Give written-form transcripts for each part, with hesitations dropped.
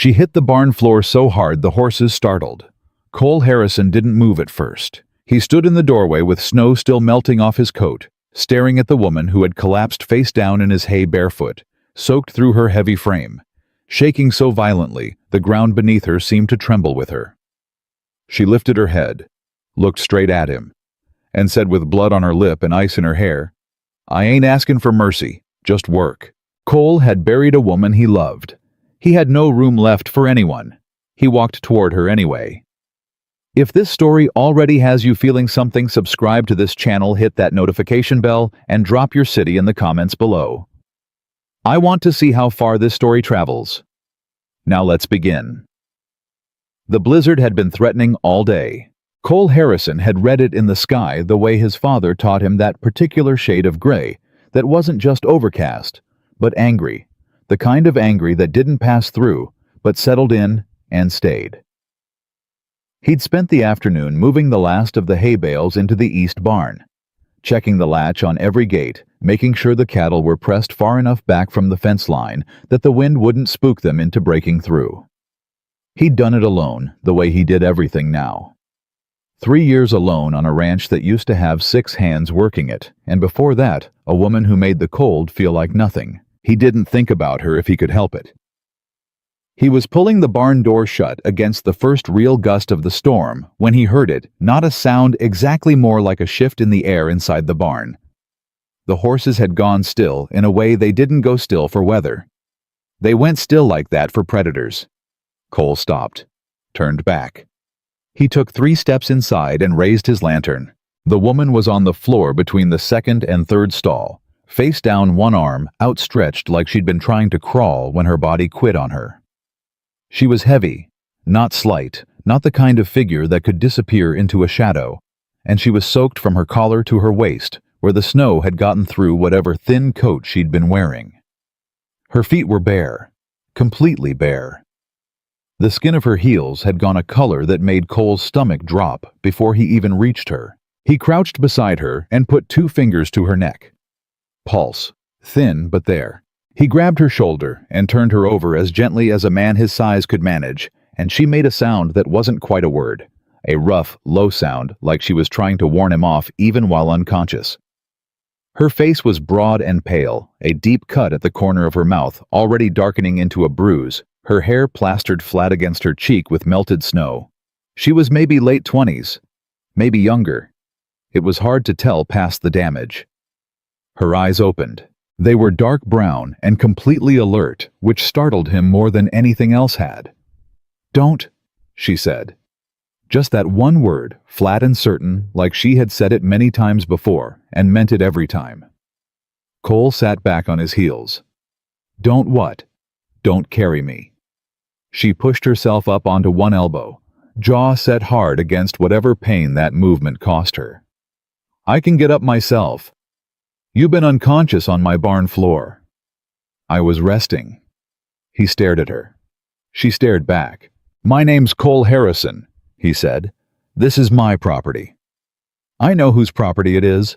She hit the barn floor so hard the horses startled. Cole Harrison didn't move at first. He stood in the doorway with snow still melting off his coat, staring at the woman who had collapsed face down in his hay barefoot, soaked through her heavy frame. Shaking so violently, the ground beneath her seemed to tremble with her. She lifted her head, looked straight at him, and said with blood on her lip and ice in her hair, "I ain't asking for mercy, just work." Cole had buried a woman he loved. He had no room left for anyone. He walked toward her anyway. If this story already has you feeling something, subscribe to this channel, hit that notification bell, and drop your city in the comments below. I want to see how far this story travels. Now let's begin. The blizzard had been threatening all day. Cole Harrison had read it in the sky the way his father taught him, that particular shade of gray that wasn't just overcast, but angry, the kind of angry that didn't pass through, but settled in and stayed. He'd spent the afternoon moving the last of the hay bales into the east barn, checking the latch on every gate, making sure the cattle were pressed far enough back from the fence line that the wind wouldn't spook them into breaking through. He'd done it alone, the way he did everything now. 3 years alone on a ranch that used to have 6 hands working it, and before that, a woman who made the cold feel like nothing. He didn't think about her if he could help it. He was pulling the barn door shut against the first real gust of the storm when he heard it, not a sound exactly, more like a shift in the air inside the barn. The horses had gone still in a way they didn't go still for weather. They went still like that for predators. Cole stopped, turned back. He took 3 steps inside and raised his lantern. The woman was on the floor between the second and third stall, face down, one arm outstretched like she'd been trying to crawl when her body quit on her. She was heavy, not slight, not the kind of figure that could disappear into a shadow, and she was soaked from her collar to her waist, where the snow had gotten through whatever thin coat she'd been wearing. Her feet were bare, completely bare. The skin of her heels had gone a color that made Cole's stomach drop before he even reached her. He crouched beside her and put 2 fingers to her neck. Pulse, thin but there. He grabbed her shoulder and turned her over as gently as a man his size could manage, and she made a sound that wasn't quite a word, a rough, low sound like she was trying to warn him off even while unconscious. Her face was broad and pale, a deep cut at the corner of her mouth already darkening into a bruise, her hair plastered flat against her cheek with melted snow. She was maybe late 20s, maybe younger. It was hard to tell past the damage. Her eyes opened. They were dark brown and completely alert, which startled him more than anything else had. "Don't," she said. Just that one word, flat and certain, like she had said it many times before, and meant it every time. Cole sat back on his heels. "Don't what?" "Don't carry me." She pushed herself up onto one elbow, jaw set hard against whatever pain that movement cost her. "I can get up myself. You've been unconscious on my barn floor." "I was resting." He stared at her. She stared back. "My name's Cole Harrison," he said. "This is my property." "I know whose property it is."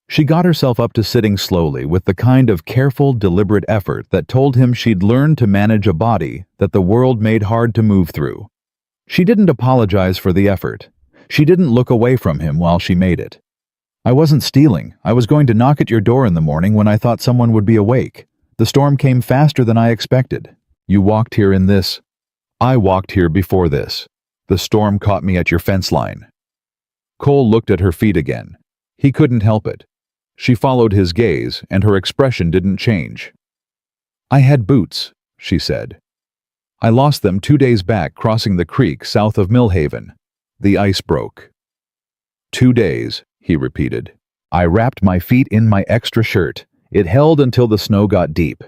She got herself up to sitting slowly with the kind of careful, deliberate effort that told him she'd learned to manage a body that the world made hard to move through. She didn't apologize for the effort. She didn't look away from him while she made it. "I wasn't stealing. I was going to knock at your door in the morning when I thought someone would be awake. The storm came faster than I expected. You walked here in this. I walked here before this. The storm caught me at your fence line." Cole looked at her feet again. He couldn't help it. She followed his gaze, and her expression didn't change. "I had boots," she said. "I lost them 2 days back crossing the creek south of Millhaven. The ice broke." 2 days, he repeated. "I wrapped my feet in my extra shirt. It held until the snow got deep."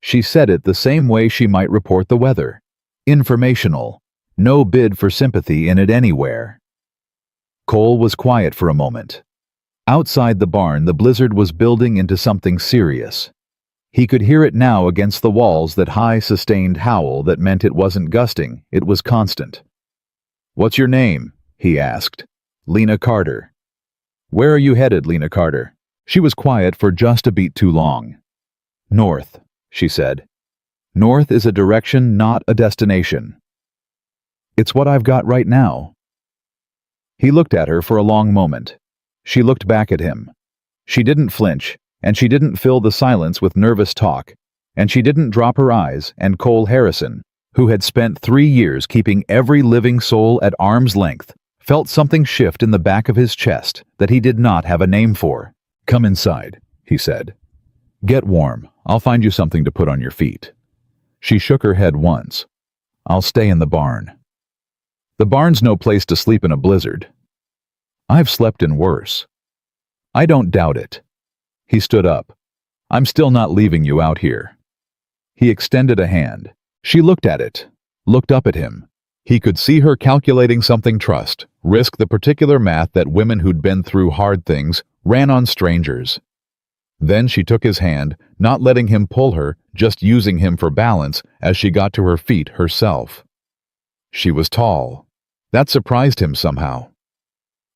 She said it the same way she might report the weather. Informational. No bid for sympathy in it anywhere. Cole was quiet for a moment. Outside the barn, the blizzard was building into something serious. He could hear it now against the walls, that high, sustained howl that meant it wasn't gusting, it was constant. "What's your name?" he asked. "Lena Carter." "Where are you headed, Lena Carter?" She was quiet for just a beat too long. "North," she said. North is a direction, not a destination. It's what I've got right now. He looked at her for a long moment. She looked back at him. She didn't flinch, and she didn't fill the silence with nervous talk, and she didn't drop her eyes, and Cole Harrison, who had spent 3 years keeping every living soul at arm's length, felt something shift in the back of his chest that he did not have a name for. "Come inside," he said. "Get warm. I'll find you something to put on your feet." She shook her head once. "I'll stay in the barn." "The barn's no place to sleep in a blizzard." "I've slept in worse." "I don't doubt it." He stood up. "I'm still not leaving you out here." He extended a hand. She looked at it, looked up at him. He could see her calculating something trust, risk the particular math that women who'd been through hard things ran on strangers. Then she took his hand, not letting him pull her, just using him for balance as she got to her feet herself. She was tall. That surprised him somehow.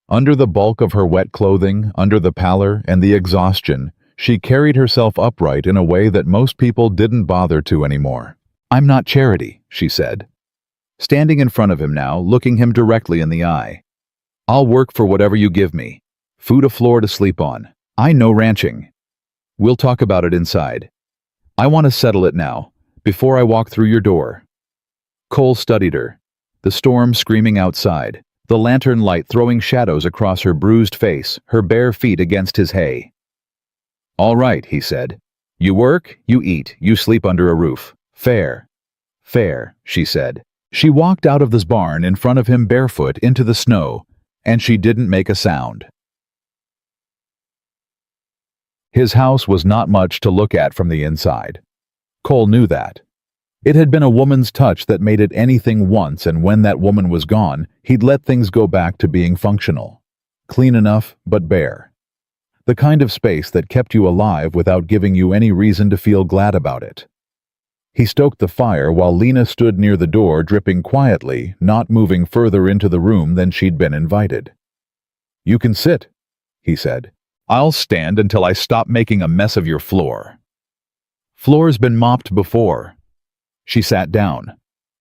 Under the bulk of her wet clothing, under the pallor and the exhaustion, she carried herself upright in a way that most people didn't bother to anymore. "I'm not Charity," she said. Standing in front of him now, looking him directly in the eye. "I'll work for whatever you give me. Food, a floor to sleep on. I know ranching. We'll talk about it inside. I want to settle it now, before I walk through your door." Cole studied her. The storm screaming outside, the lantern light throwing shadows across her bruised face, her bare feet against his hay. "All right," he said. "You work, you eat, you sleep under a roof. Fair." "Fair," she said. She walked out of this barn in front of him barefoot into the snow, and she didn't make a sound. His house was not much to look at from the inside. Cole knew that. It had been a woman's touch that made it anything once, and when that woman was gone, he'd let things go back to being functional. Clean enough, but bare. The kind of space that kept you alive without giving you any reason to feel glad about it. He stoked the fire while Lena stood near the door, dripping quietly, not moving further into the room than she'd been invited. "You can sit," he said. "I'll stand until I stop making a mess of your floor." "Floor's been mopped before." She sat down,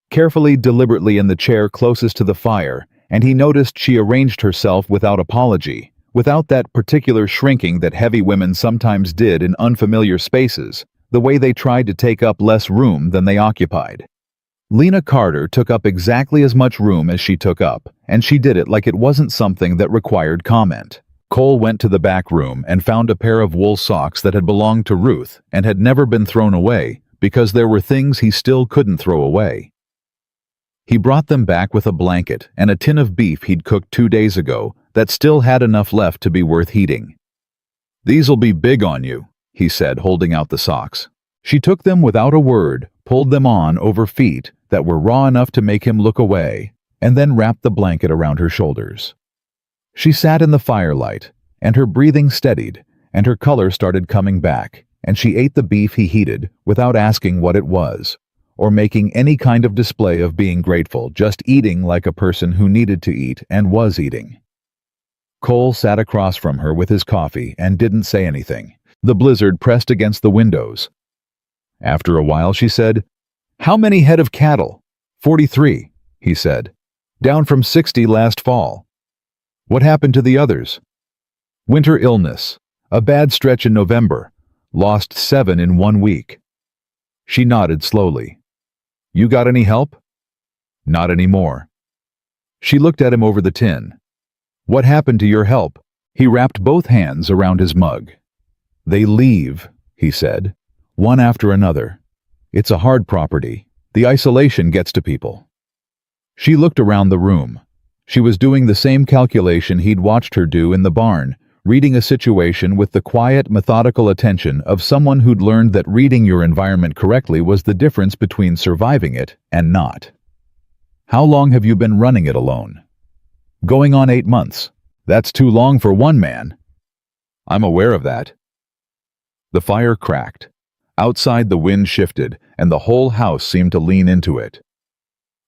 carefully, deliberately in the chair closest to the fire, and he noticed she arranged herself without apology, without that particular shrinking that heavy women sometimes did in unfamiliar spaces, the way they tried to take up less room than they occupied. Lena Carter took up exactly as much room as she took up, and she did it like it wasn't something that required comment. Cole went to the back room and found a pair of wool socks that had belonged to Ruth and had never been thrown away because there were things he still couldn't throw away. He brought them back with a blanket and a tin of beef he'd cooked 2 days ago that still had enough left to be worth heating. "These'll be big on you," he said, holding out the socks. She took them without a word, pulled them on over feet that were raw enough to make him look away, and then wrapped the blanket around her shoulders. She sat in the firelight, and her breathing steadied, and her color started coming back, and she ate the beef he heated without asking what it was, or making any kind of display of being grateful, just eating like a person who needed to eat and was eating. Cole sat across from her with his coffee and didn't say anything. The blizzard pressed against the windows. After a while she said, "How many head of cattle?" 43, he said. "Down from 60 last fall." "What happened to the others?" "Winter illness. A bad stretch in November. Lost 7 in 1 week." She nodded slowly. "You got any help?" "Not anymore." She looked at him over the tin. "What happened to your help?" He wrapped both hands around his mug. "They leave," he said, "one after another. It's a hard property. The isolation gets to people." She looked around the room. She was doing the same calculation he'd watched her do in the barn, reading a situation with the quiet, methodical attention of someone who'd learned that reading your environment correctly was the difference between surviving it and not. "How long have you been running it alone?" "Going on 8 months. That's too long for one man." "I'm aware of that." The fire cracked. Outside the wind shifted, and the whole house seemed to lean into it.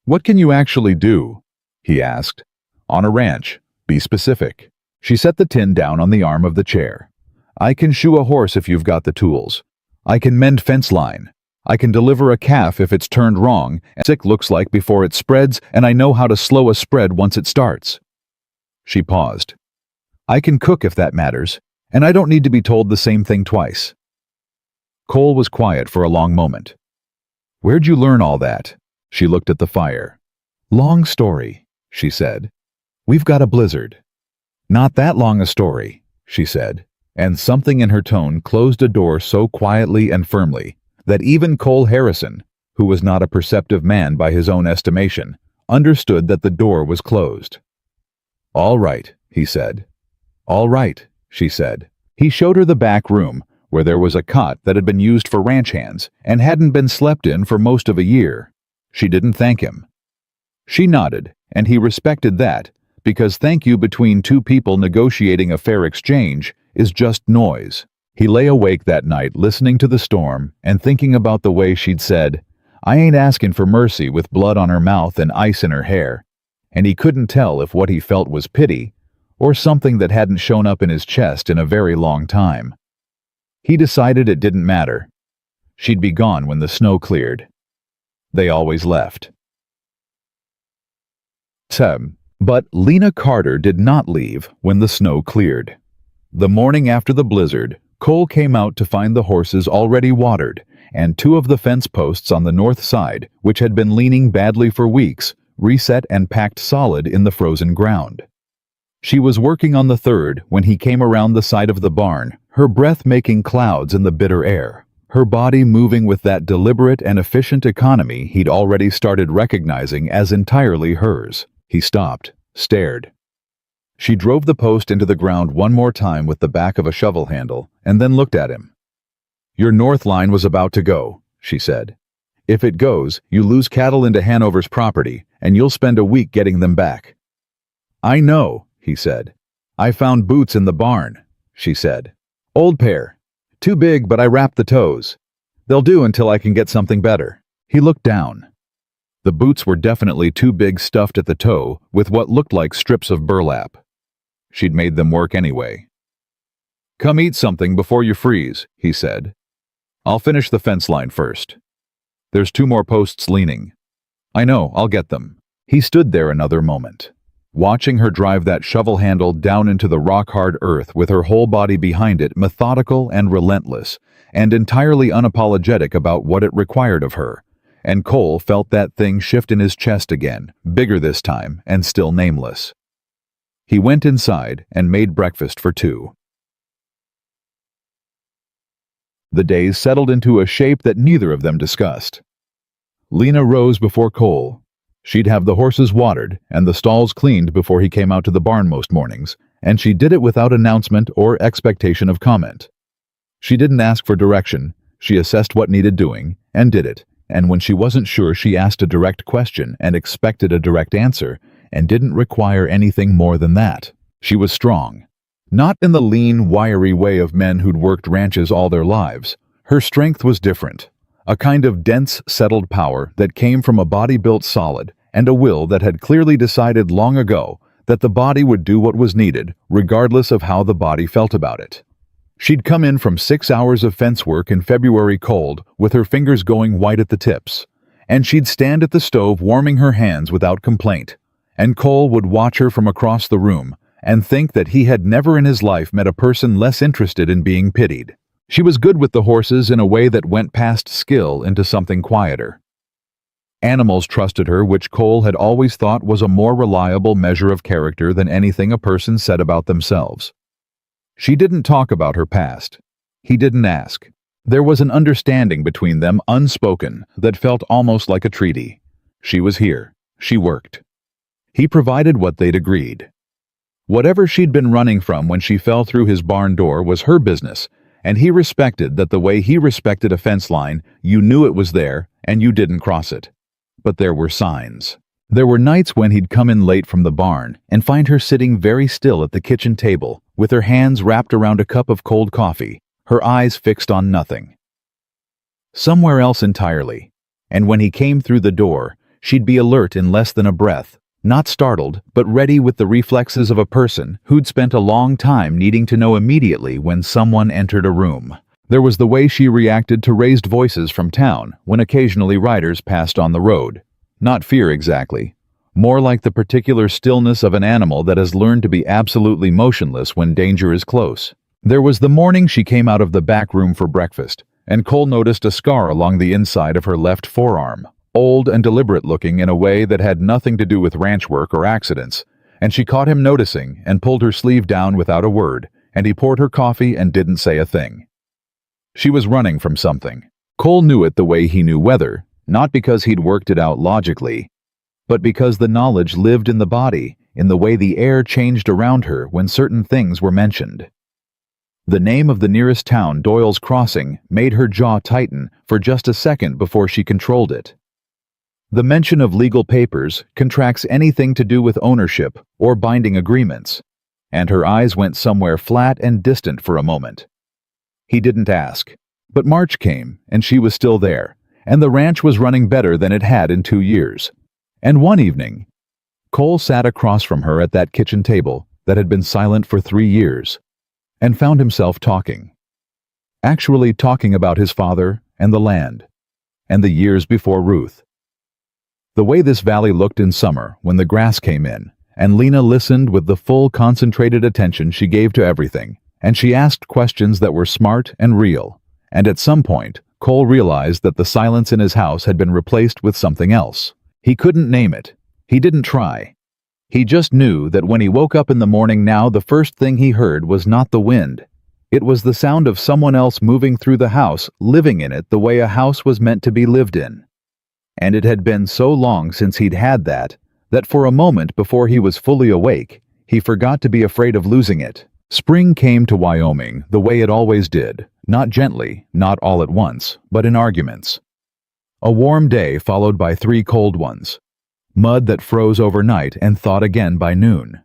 "What can you actually do?" he asked. "On a ranch. Be specific." She set the tin down on the arm of the chair. "I can shoe a horse if you've got the tools. I can mend fence line. I can deliver a calf if it's turned wrong, and sick looks like before it spreads, and I know how to slow a spread once it starts." She paused. "I can cook if that matters, and I don't need to be told the same thing twice." Cole was quiet for a long moment. "Where'd you learn all that?" She looked at the fire. "Long story," she said. "We've got a blizzard." "Not that long a story," she said, and something in her tone closed a door so quietly and firmly that even Cole Harrison, who was not a perceptive man by his own estimation, understood that the door was closed. "All right," he said. "All right," she said. He showed her the back room, where there was a cot that had been used for ranch hands and hadn't been slept in for most of a year. She didn't thank him. She nodded, and he respected that, because thank you between two people negotiating a fair exchange is just noise. He lay awake that night listening to the storm and thinking about the way she'd said, "I ain't asking for mercy," with blood on her mouth and ice in her hair, and he couldn't tell if what he felt was pity or something that hadn't shown up in his chest in a very long time. He decided it didn't matter. She'd be gone when the snow cleared. They always left. But Lena Carter did not leave when the snow cleared. The morning after the blizzard, Cole came out to find the horses already watered, and two of the fence posts on the north side, which had been leaning badly for weeks, reset and packed solid in the frozen ground. She was working on the third when he came around the side of the barn, her breath making clouds in the bitter air, her body moving with that deliberate and efficient economy he'd already started recognizing as entirely hers. He stopped, stared. She drove the post into the ground one more time with the back of a shovel handle, and then looked at him. "Your north line was about to go," she said. "If it goes, you lose cattle into Hanover's property, and you'll spend a week getting them back." "I know," he said. "I found boots in the barn," she said. "Old pair. Too big, but I wrapped the toes. They'll do until I can get something better." He looked down. The boots were definitely too big, stuffed at the toe with what looked like strips of burlap. She'd made them work anyway. "Come eat something before you freeze," he said. "I'll finish the fence line first. There's two more posts leaning." "I know, I'll get them." He stood there another moment, watching her drive that shovel handle down into the rock-hard earth with her whole body behind it, methodical and relentless, and entirely unapologetic about what it required of her. And Cole felt that thing shift in his chest again, bigger this time, and still nameless. He went inside and made breakfast for two. The days settled into a shape that neither of them discussed. Lena rose before Cole. She'd have the horses watered and the stalls cleaned before he came out to the barn most mornings, and she did it without announcement or expectation of comment. She didn't ask for direction, she assessed what needed doing, and did it. And when she wasn't sure, she asked a direct question and expected a direct answer, and didn't require anything more than that. She was strong. Not in the lean, wiry way of men who'd worked ranches all their lives. Her strength was different. A kind of dense, settled power that came from a body built solid, and a will that had clearly decided long ago that the body would do what was needed, regardless of how the body felt about it. She'd come in from 6 hours of fence work in February cold, with her fingers going white at the tips, and she'd stand at the stove warming her hands without complaint, and Cole would watch her from across the room and think that he had never in his life met a person less interested in being pitied. She was good with the horses in a way that went past skill into something quieter. Animals trusted her, which Cole had always thought was a more reliable measure of character than anything a person said about themselves. She didn't talk about her past. He didn't ask. There was an understanding between them, unspoken, that felt almost like a treaty. She was here. She worked. He provided what they'd agreed. Whatever she'd been running from when she fell through his barn door was her business, and he respected that the way he respected a fence line, you knew it was there and you didn't cross it. But there were signs. There were nights when he'd come in late from the barn and find her sitting very still at the kitchen table, with her hands wrapped around a cup of cold coffee, her eyes fixed on nothing. Somewhere else entirely. And when he came through the door, she'd be alert in less than a breath, not startled, but ready with the reflexes of a person who'd spent a long time needing to know immediately when someone entered a room. There was the way she reacted to raised voices from town when occasionally riders passed on the road. Not fear exactly. More like the particular stillness of an animal that has learned to be absolutely motionless when danger is close. There was the morning she came out of the back room for breakfast, and Cole noticed a scar along the inside of her left forearm, old and deliberate looking in a way that had nothing to do with ranch work or accidents, and she caught him noticing and pulled her sleeve down without a word, and he poured her coffee and didn't say a thing. She was running from something. Cole knew it the way he knew weather, not because he'd worked it out logically, but because the knowledge lived in the body, in the way the air changed around her when certain things were mentioned. The name of the nearest town, Doyle's Crossing, made her jaw tighten for just a second before she controlled it. The mention of legal papers contracts anything to do with ownership or binding agreements, and her eyes went somewhere flat and distant for a moment. He didn't ask, but March came, and she was still there, and the ranch was running better than it had in 2 years. And one evening, Cole sat across from her at that kitchen table that had been silent for 3 years, and found himself talking. Actually talking about his father and the land, and the years before Ruth. The way this valley looked in summer when the grass came in, and Lena listened with the full concentrated attention she gave to everything, and she asked questions that were smart and real, and at some point, Cole realized that the silence in his house had been replaced with something else. He couldn't name it. He didn't try. He just knew that when he woke up in the morning now, the first thing he heard was not the wind. It was the sound of someone else moving through the house, living in it the way a house was meant to be lived in. And it had been so long since he'd had that for a moment before he was fully awake, he forgot to be afraid of losing it. Spring came to Wyoming the way it always did, not gently, not all at once, but in arguments. A warm day followed by 3 cold ones. Mud that froze overnight and thawed again by noon.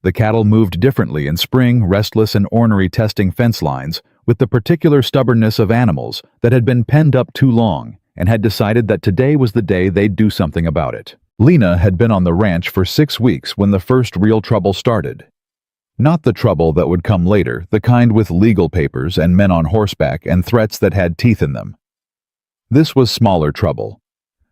The cattle moved differently in spring, restless and ornery, testing fence lines with the particular stubbornness of animals that had been penned up too long and had decided that today was the day they'd do something about it. Lena had been on the ranch for 6 weeks when the first real trouble started. Not the trouble that would come later, the kind with legal papers and men on horseback and threats that had teeth in them. This was smaller trouble.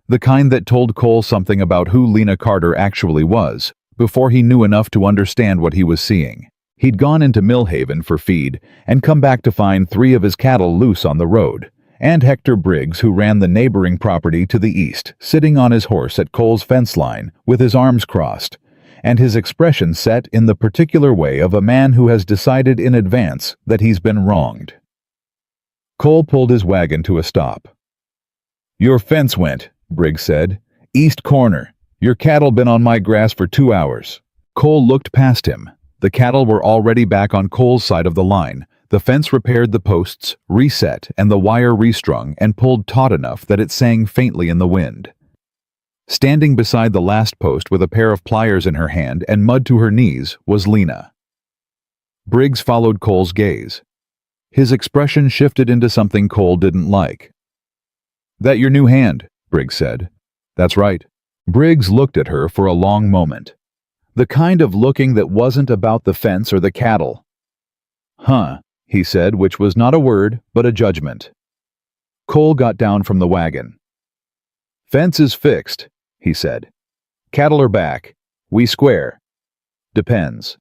The kind that told Cole something about who Lena Carter actually was, before he knew enough to understand what he was seeing. He'd gone into Millhaven for feed and come back to find 3 of his cattle loose on the road, and Hector Briggs, who ran the neighboring property to the east, sitting on his horse at Cole's fence line with his arms crossed, and his expression set in the particular way of a man who has decided in advance that he's been wronged. Cole pulled his wagon to a stop. "Your fence went," Briggs said. "East corner. Your cattle been on my grass for 2 hours." Cole looked past him. The cattle were already back on Cole's side of the line. The fence repaired the posts, reset, and the wire restrung and pulled taut enough that it sang faintly in the wind. Standing beside the last post with a pair of pliers in her hand and mud to her knees was Lena. Briggs followed Cole's gaze. His expression shifted into something Cole didn't like. "That your new hand?" Briggs said. "That's right." Briggs looked at her for a long moment. The kind of looking that wasn't about the fence or the cattle. "Huh," he said, which was not a word, but a judgment. Cole got down from the wagon. "Fence is fixed," he said. "Cattle are back. We square. Depends."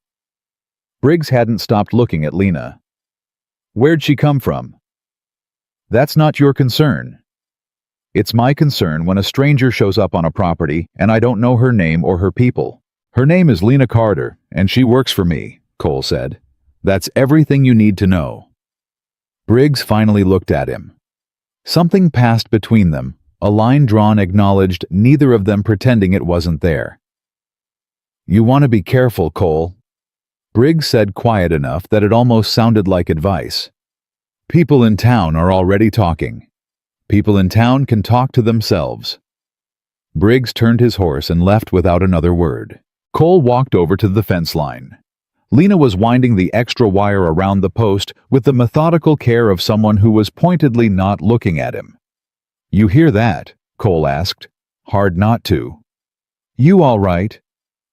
Briggs hadn't stopped looking at Lena. "Where'd she come from?" "That's not your concern." "It's my concern when a stranger shows up on a property and I don't know her name or her people." "Her name is Lena Carter, and she works for me," Cole said. "That's everything you need to know." Briggs finally looked at him. Something passed between them, a line drawn acknowledged, neither of them pretending it wasn't there. "You want to be careful, Cole," Briggs said, quiet enough that it almost sounded like advice. "People in town are already talking. People in town can talk to themselves." Briggs turned his horse and left without another word. Cole walked over to the fence line. Lena was winding the extra wire around the post with the methodical care of someone who was pointedly not looking at him. "You hear that?" Cole asked. "Hard not to." "You all right?"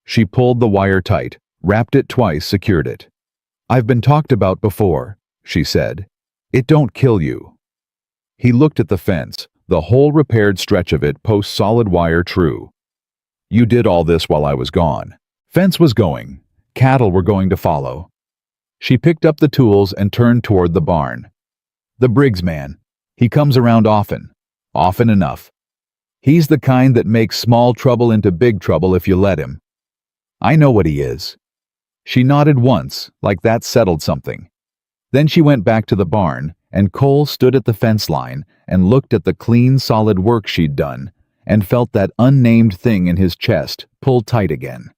She pulled the wire tight, wrapped it twice, secured it. "I've been talked about before," she said. It don't kill you." He looked at the fence, the whole repaired stretch of it post solid wire true. "You did all this while I was gone. Fence was going. Cattle were going to follow." She picked up the tools and turned toward the barn. "The Briggs man. He comes around often. Often enough. He's the kind that makes small trouble into big trouble if you let him. I know what he is." She nodded once, like that settled something. Then she went back to the barn, and Cole stood at the fence line and looked at the clean, solid work she'd done, and felt that unnamed thing in his chest pull tight again.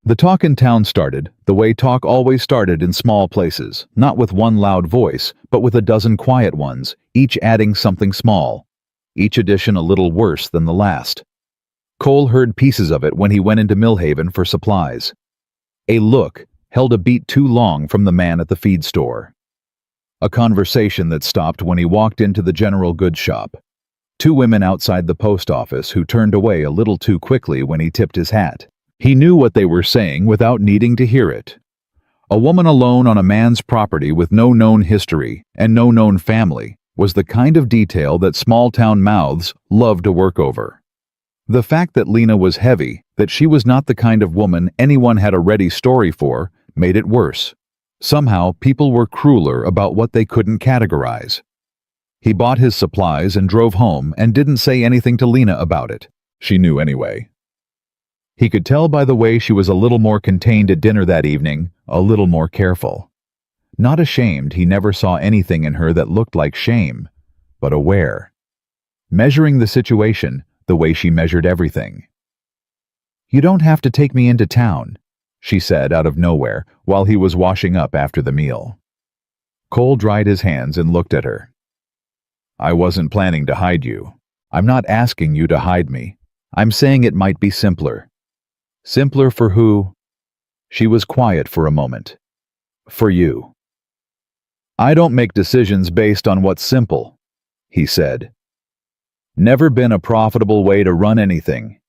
The talk in town started the way talk always started in small places, not with one loud voice, but with a dozen quiet ones, each adding something small, each addition a little worse than the last. Cole heard pieces of it when he went into Millhaven for supplies. A look held a beat too long from the man at the feed store. A conversation that stopped when he walked into the general goods shop. Two women outside the post office who turned away a little too quickly when he tipped his hat. He knew what they were saying without needing to hear it. A woman alone on a man's property with no known history and no known family was the kind of detail that small-town mouths love to work over. The fact that Lena was heavy, that she was not the kind of woman anyone had a ready story for, made it worse. Somehow, people were crueler about what they couldn't categorize. He bought his supplies and drove home and didn't say anything to Lena about it. She knew anyway. He could tell by the way she was a little more contained at dinner that evening, a little more careful. Not ashamed, he never saw anything in her that looked like shame, but aware. Measuring the situation the way she measured everything. "You don't have to take me into town," she said out of nowhere while he was washing up after the meal. Cole dried his hands and looked at her. "I wasn't planning to hide you. I'm not asking you to hide me. I'm saying it might be simpler." "Simpler for who?" She was quiet for a moment. "For you." "I don't make decisions based on what's simple," he said. "Never been a profitable way to run anything."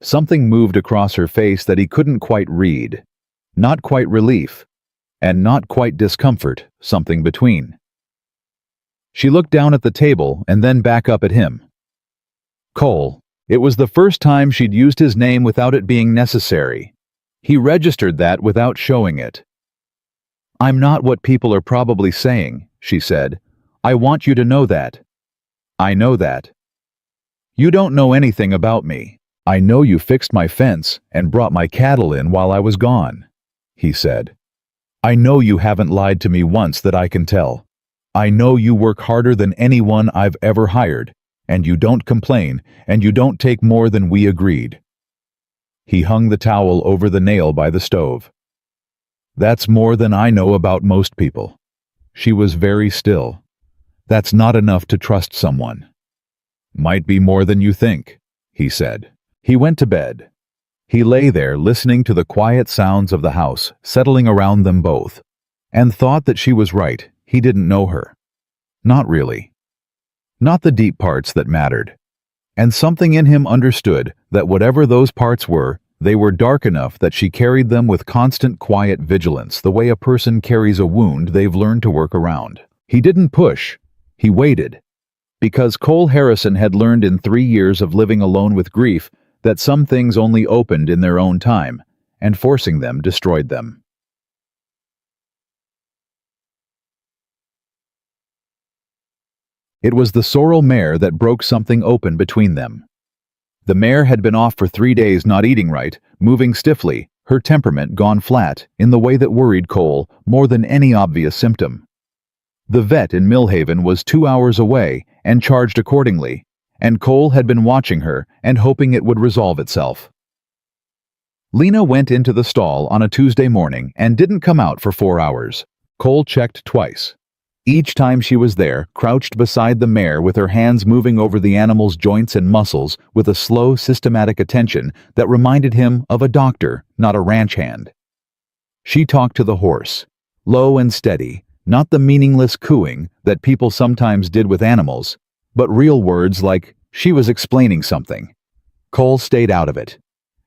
Something moved across her face that he couldn't quite read. Not quite relief, and not quite discomfort, something between. She looked down at the table and then back up at him. Cole. It was the first time she'd used his name without it being necessary. He registered that without showing it. "I'm not what people are probably saying," she said. "I want you to know that." "I know that." "You don't know anything about me. I know you fixed my fence and brought my cattle in while I was gone," he said. "I know you haven't lied to me once that I can tell. I know you work harder than anyone I've ever hired, and you don't complain, and you don't take more than we agreed." He hung the towel over the nail by the stove. "That's more than I know about most people." She was very still. "That's not enough to trust someone." "Might be more than you think," he said. He went to bed. He lay there listening to the quiet sounds of the house settling around them both, and thought that she was right. He didn't know her. Not really. Not the deep parts that mattered. And something in him understood that whatever those parts were, they were dark enough that she carried them with constant quiet vigilance, the way a person carries a wound they've learned to work around. He didn't push. He waited. Because Cole Harrison had learned in 3 years of living alone with grief that some things only opened in their own time, and forcing them destroyed them. It was the sorrel mare that broke something open between them. The mare had been off for 3 days not eating right, moving stiffly, her temperament gone flat in the way that worried Cole more than any obvious symptom. The vet in Millhaven was 2 hours away and charged accordingly, and Cole had been watching her and hoping it would resolve itself. Lena went into the stall on a Tuesday morning and didn't come out for 4 hours. Cole checked twice. Each time she was there, crouched beside the mare with her hands moving over the animal's joints and muscles with a slow, systematic attention that reminded him of a doctor, not a ranch hand. She talked to the horse, low and steady, not the meaningless cooing that people sometimes did with animals, but real words like she was explaining something. Cole stayed out of it.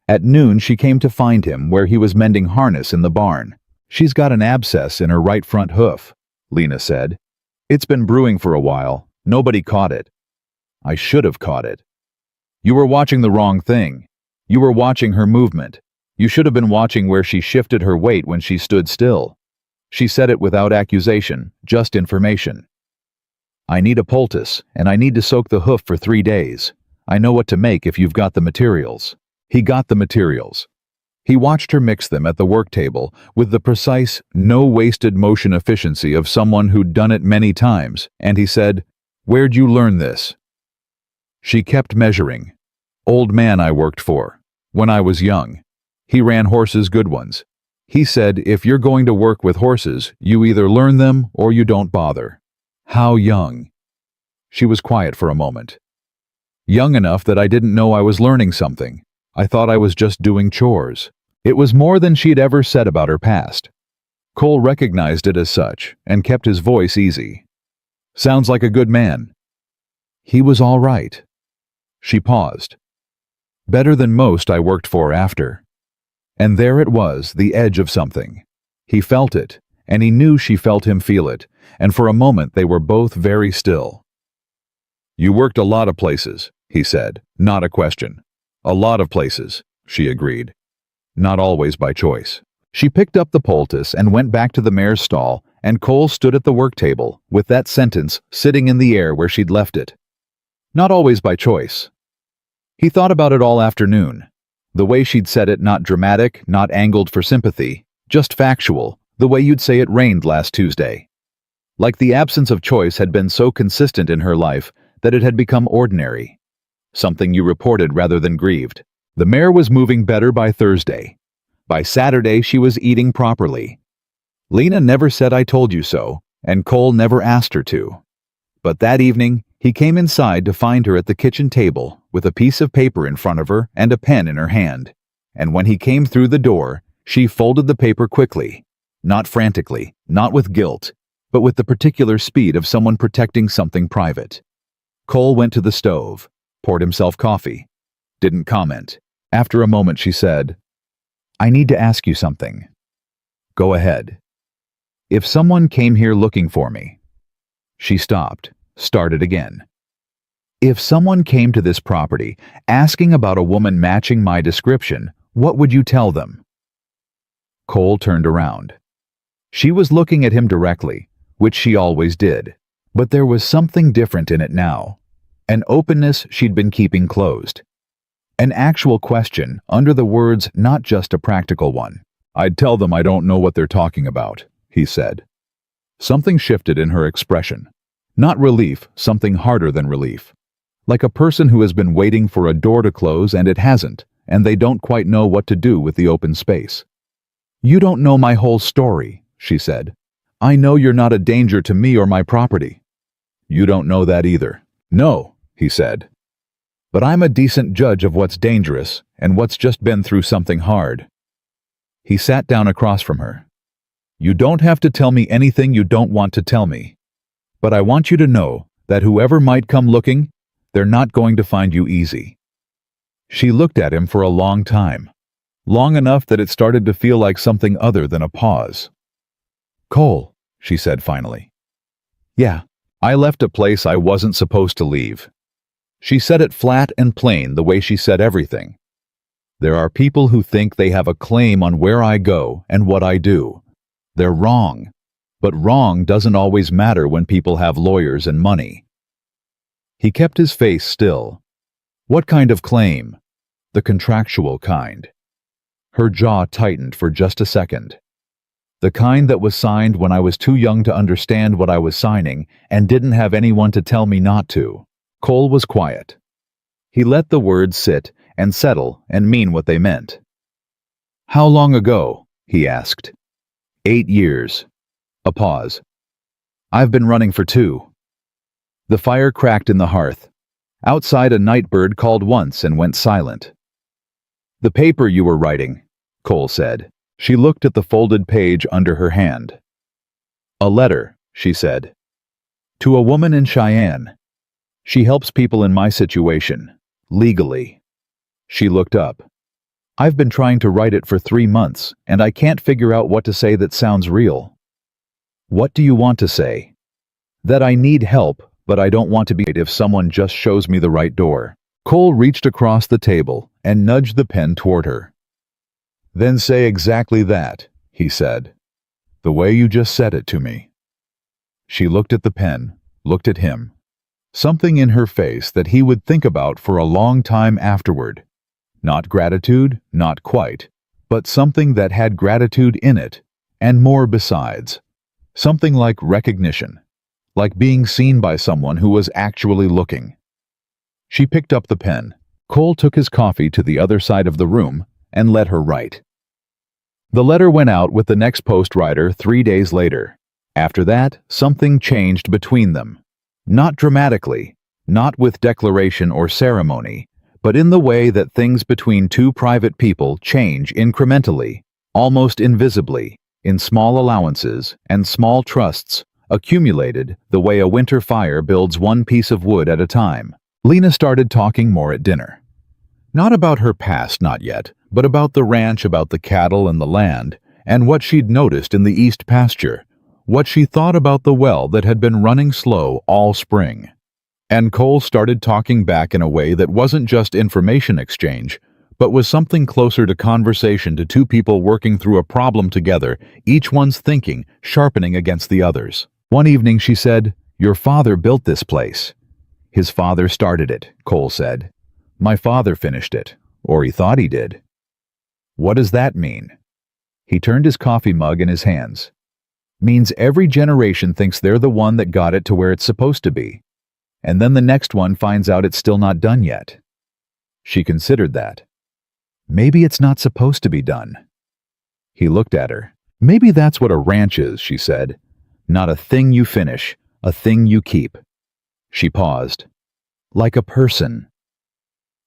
At noon she came to find him where he was mending harness in the barn. "She's got an abscess in her right front hoof," Lena said. It's been brewing for a while. Nobody caught it. I should have caught it. You were watching the wrong thing. You were watching her movement. You should have been watching where she shifted her weight when she stood still. She said it without accusation, just information. I need a poultice, and I need to soak the hoof for 3 days. I know what to make if you've got the materials. He got the materials. He watched her mix them at the work table with the precise, no-wasted motion efficiency of someone who'd done it many times, and he said, "Where'd you learn this?" She kept measuring. "Old man I worked for. When I was young. He ran horses, good ones. He said, if you're going to work with horses, you either learn them or you don't bother." How young? She was quiet for a moment. Young enough that I didn't know I was learning something. I thought I was just doing chores. It was more than she'd ever said about her past. Cole recognized it as such and kept his voice easy. "Sounds like a good man." He was all right. She paused. "Better than most I worked for after." And there it was, the edge of something. He felt it, and he knew she felt him feel it, and for a moment they were both very still. "You worked a lot of places," he said, not a question. "A lot of places," she agreed. "Not always by choice." She picked up the poultice and went back to the mare's stall, and Cole stood at the work table, with that sentence sitting in the air where she'd left it. Not always by choice. He thought about it all afternoon. The way she'd said it, not dramatic, not angled for sympathy, just factual, the way you'd say it rained last Tuesday. Like the absence of choice had been so consistent in her life that it had become ordinary. Something you reported rather than grieved. The mare was moving better by Thursday. By Saturday, she was eating properly. Lena never said "I told you so," and Cole never asked her to. But that evening, he came inside to find her at the kitchen table with a piece of paper in front of her and a pen in her hand. And when he came through the door, she folded the paper quickly, not frantically, not with guilt, but with the particular speed of someone protecting something private. Cole went to the stove, poured himself coffee. Didn't comment. After a moment she said, "I need to ask you something." "Go ahead." "If someone came here looking for me." She stopped, started again. "If someone came to this property asking about a woman matching my description, what would you tell them?" Cole turned around. She was looking at him directly, which she always did, but there was something different in it now. An openness she'd been keeping closed. An actual question under the words, not just a practical one. "I'd tell them I don't know what they're talking about," he said. Something shifted in her expression. Not relief, something harder than relief. Like a person who has been waiting for a door to close and it hasn't, and they don't quite know what to do with the open space. "You don't know my whole story," she said. "I know you're not a danger to me or my property." "You don't know that either." "No," he said. "But I'm a decent judge of what's dangerous and what's just been through something hard." He sat down across from her. "You don't have to tell me anything you don't want to tell me. But I want you to know that whoever might come looking, they're not going to find you easy." She looked at him for a long time. Long enough that it started to feel like something other than a pause. "Cole," she said finally. "Yeah, I left a place I wasn't supposed to leave." She said it flat and plain, the way she said everything. "There are people who think they have a claim on where I go and what I do. They're wrong. But wrong doesn't always matter when people have lawyers and money." He kept his face still. "What kind of claim?" "The contractual kind." Her jaw tightened for just a second. "The kind that was signed when I was too young to understand what I was signing and didn't have anyone to tell me not to." Cole was quiet. He let the words sit and settle and mean what they meant. "How long ago?" he asked. 8 years. A pause. "I've been running for 2. The fire cracked in the hearth. Outside a nightbird called once and went silent. "The paper you were writing," Cole said. She looked at the folded page under her hand. "A letter," she said. "To a woman in Cheyenne. She helps people in my situation, legally." She looked up. "I've been trying to write it for 3 months, and I can't figure out what to say that sounds real." What do you want to say? That I need help, but I don't want to be if someone just shows me the right door. Cole reached across the table and nudged the pen toward her. Then say exactly that, he said. The way you just said it to me. She looked at the pen, looked at him. Something in her face that he would think about for a long time afterward. Not gratitude, not quite, but something that had gratitude in it, and more besides. Something like recognition, like being seen by someone who was actually looking. She picked up the pen. Cole took his coffee to the other side of the room and let her write. The letter went out with the next postwriter 3 days later. After that, something changed between them. Not dramatically, not with declaration or ceremony, but in the way that things between two private people change incrementally, almost invisibly, in small allowances and small trusts, accumulated the way a winter fire builds one piece of wood at a time. Lena started talking more at dinner. Not about her past, not yet, but about the ranch, about the cattle and the land, and what she'd noticed in the east pasture, what she thought about the well that had been running slow all spring. And Cole started talking back in a way that wasn't just information exchange, but was something closer to conversation, to two people working through a problem together, each one's thinking sharpening against the other's. One evening she said, "Your father built this place." "His father started it," Cole said. "My father finished it, or he thought he did." "What does that mean?" He turned his coffee mug in his hands. "Means every generation thinks they're the one that got it to where it's supposed to be. And then the next one finds out it's still not done yet." She considered that. Maybe it's not supposed to be done. He looked at her. "Maybe that's what a ranch is," she said. "Not a thing you finish, a thing you keep." She paused. "Like a person."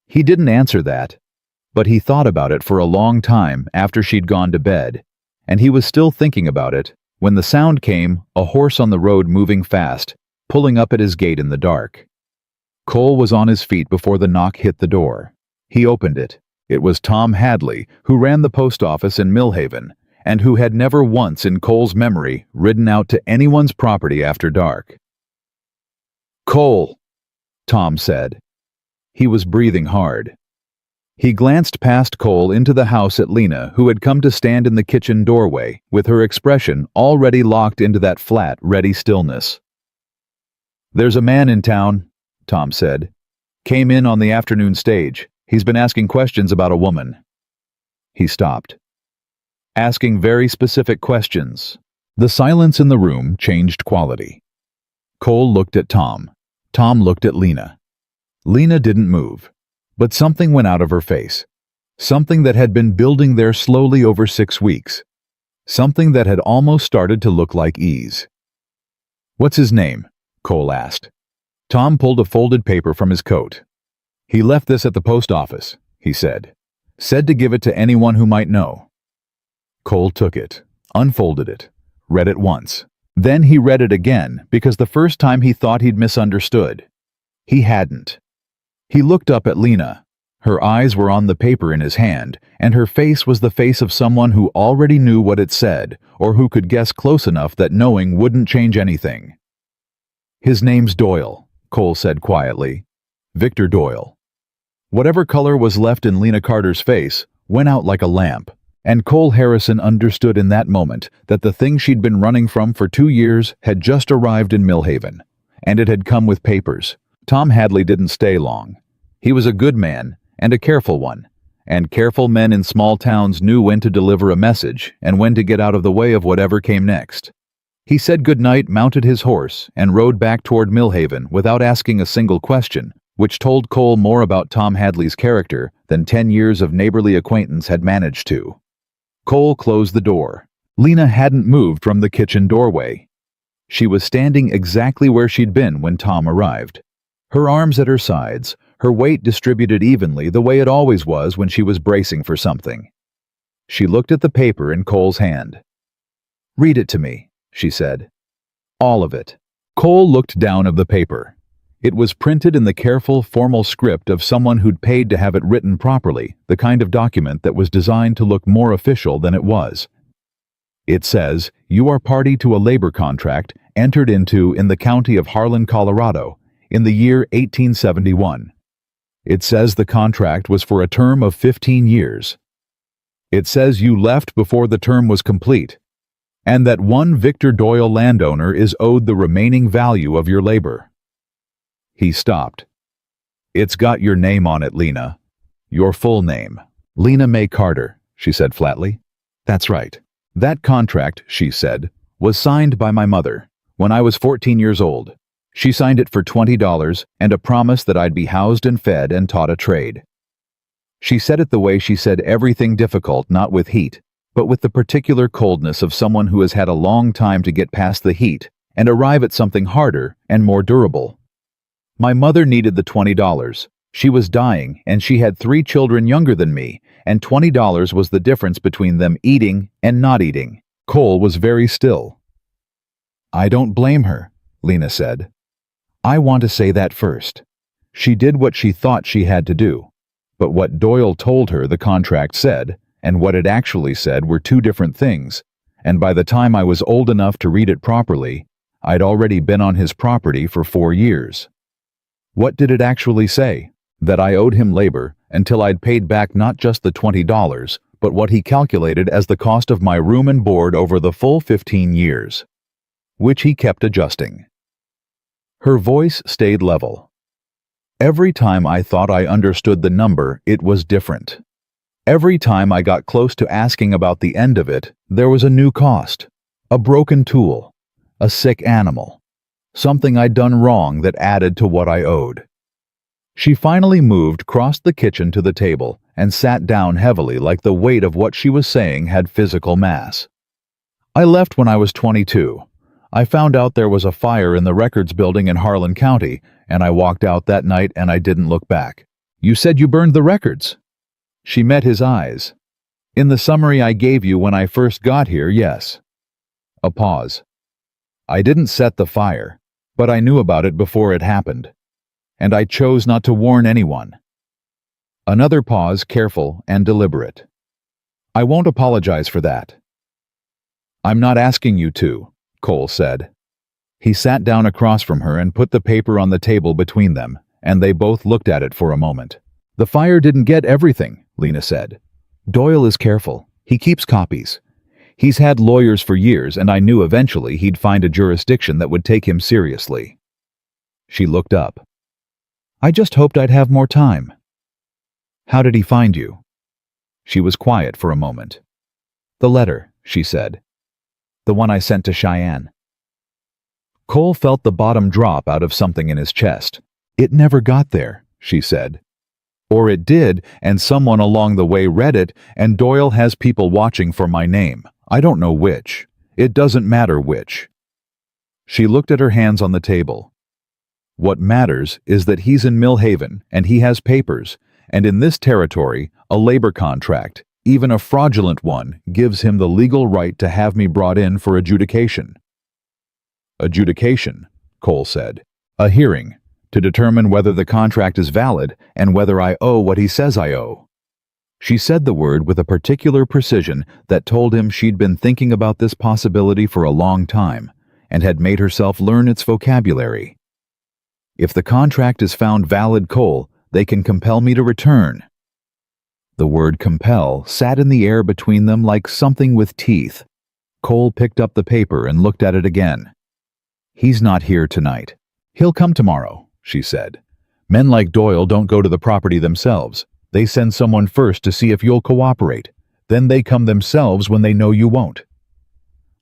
He didn't answer that, but he thought about it for a long time after she'd gone to bed, and he was still thinking about it when the sound came, a horse on the road moving fast, pulling up at his gate in the dark. Cole was on his feet before the knock hit the door. He opened it. It was Tom Hadley, who ran the post office in Millhaven, and who had never once in Cole's memory ridden out to anyone's property after dark. "Cole," Tom said. He was breathing hard. He glanced past Cole into the house at Lena, who had come to stand in the kitchen doorway, with her expression already locked into that flat, ready stillness. "There's a man in town," Tom said. "Came in on the afternoon stage. He's been asking questions about a woman." He stopped. Asking very specific questions. The silence in the room changed quality. Cole looked at Tom. Tom looked at Lena. Lena didn't move, but something went out of her face. Something that had been building there slowly over 6 weeks. Something that had almost started to look like ease. "What's his name?" Cole asked. Tom pulled a folded paper from his coat. "He left this at the post office," he said. "Said to give it to anyone who might know." Cole took it, unfolded it, read it once. Then he read it again, because the first time he thought he'd misunderstood. He hadn't. He looked up at Lena. Her eyes were on the paper in his hand, and her face was the face of someone who already knew what it said, or who could guess close enough that knowing wouldn't change anything. "His name's Doyle," Cole said quietly. "Victor Doyle." Whatever color was left in Lena Carter's face went out like a lamp, and Cole Harrison understood in that moment that the thing she'd been running from for 2 years had just arrived in Millhaven, and it had come with papers. Tom Hadley didn't stay long. He was a good man, and a careful one, and careful men in small towns knew when to deliver a message and when to get out of the way of whatever came next. He said goodnight, mounted his horse, and rode back toward Millhaven without asking a single question, which told Cole more about Tom Hadley's character than 10 years of neighborly acquaintance had managed to. Cole closed the door. Lena hadn't moved from the kitchen doorway. She was standing exactly where she'd been when Tom arrived. Her arms at her sides, her weight distributed evenly the way it always was when she was bracing for something. She looked at the paper in Cole's hand. "Read it to me," she said. "All of it." Cole looked down at the paper. It was printed in the careful, formal script of someone who'd paid to have it written properly, the kind of document that was designed to look more official than it was. It says, you are party to a labor contract entered into in the county of Harlan, Colorado, in the year 1871. It says the contract was for a term of 15 years. It says you left before the term was complete, and that one Victor Doyle landowner is owed the remaining value of your labor. He stopped. It's got your name on it, Lena. Your full name. Lena Mae Carter, she said flatly. That's right. That contract, she said, was signed by my mother when I was 14 years old. She signed it for $20 and a promise that I'd be housed and fed and taught a trade. She said it the way she said everything difficult, not with heat, but with the particular coldness of someone who has had a long time to get past the heat and arrive at something harder and more durable. My mother needed the $20. She was dying, and she had 3 children younger than me, and $20 was the difference between them eating and not eating. Cole was very still. I don't blame her, Lena said. I want to say that first. She did what she thought she had to do, but what Doyle told her the contract said, and what it actually said were 2 different things, and by the time I was old enough to read it properly, I'd already been on his property for 4 years. What did it actually say? That I owed him labor until I'd paid back not just the $20, but what he calculated as the cost of my room and board over the full 15 years, which he kept adjusting. Her voice stayed level. Every time I thought I understood the number, it was different. Every time I got close to asking about the end of it, there was a new cost, a broken tool, a sick animal, something I'd done wrong that added to what I owed. She finally moved, crossed the kitchen to the table, and sat down heavily like the weight of what she was saying had physical mass. I left when I was 22. I found out there was a fire in the records building in Harlan County, and I walked out that night and I didn't look back. You said you burned the records. She met his eyes. In the summary I gave you when I first got here, yes. A pause. I didn't set the fire, but I knew about it before it happened. And I chose not to warn anyone. Another pause, careful and deliberate. I won't apologize for that. I'm not asking you to, Cole said. He sat down across from her and put the paper on the table between them, and they both looked at it for a moment. The fire didn't get everything, Lena said. Doyle is careful. He keeps copies. He's had lawyers for years, and I knew eventually he'd find a jurisdiction that would take him seriously. She looked up. I just hoped I'd have more time. How did he find you? She was quiet for a moment. The letter, she said. The one I sent to Cheyenne. Cole felt the bottom drop out of something in his chest. It never got there, she said. Or it did, and someone along the way read it, and Doyle has people watching for my name. I don't know which. It doesn't matter which. She looked at her hands on the table. What matters is that he's in Millhaven, and he has papers, and in this territory, a labor contract, even a fraudulent one, gives him the legal right to have me brought in for adjudication. Adjudication, Cole said. A hearing, to determine whether the contract is valid and whether I owe what he says I owe. She said the word with a particular precision that told him she'd been thinking about this possibility for a long time and had made herself learn its vocabulary. If the contract is found valid, Cole, they can compel me to return. The word compel sat in the air between them like something with teeth. Cole picked up the paper and looked at it again. He's not here tonight. He'll come tomorrow, she said. Men like Doyle don't go to the property themselves. They send someone first to see if you'll cooperate. Then they come themselves when they know you won't.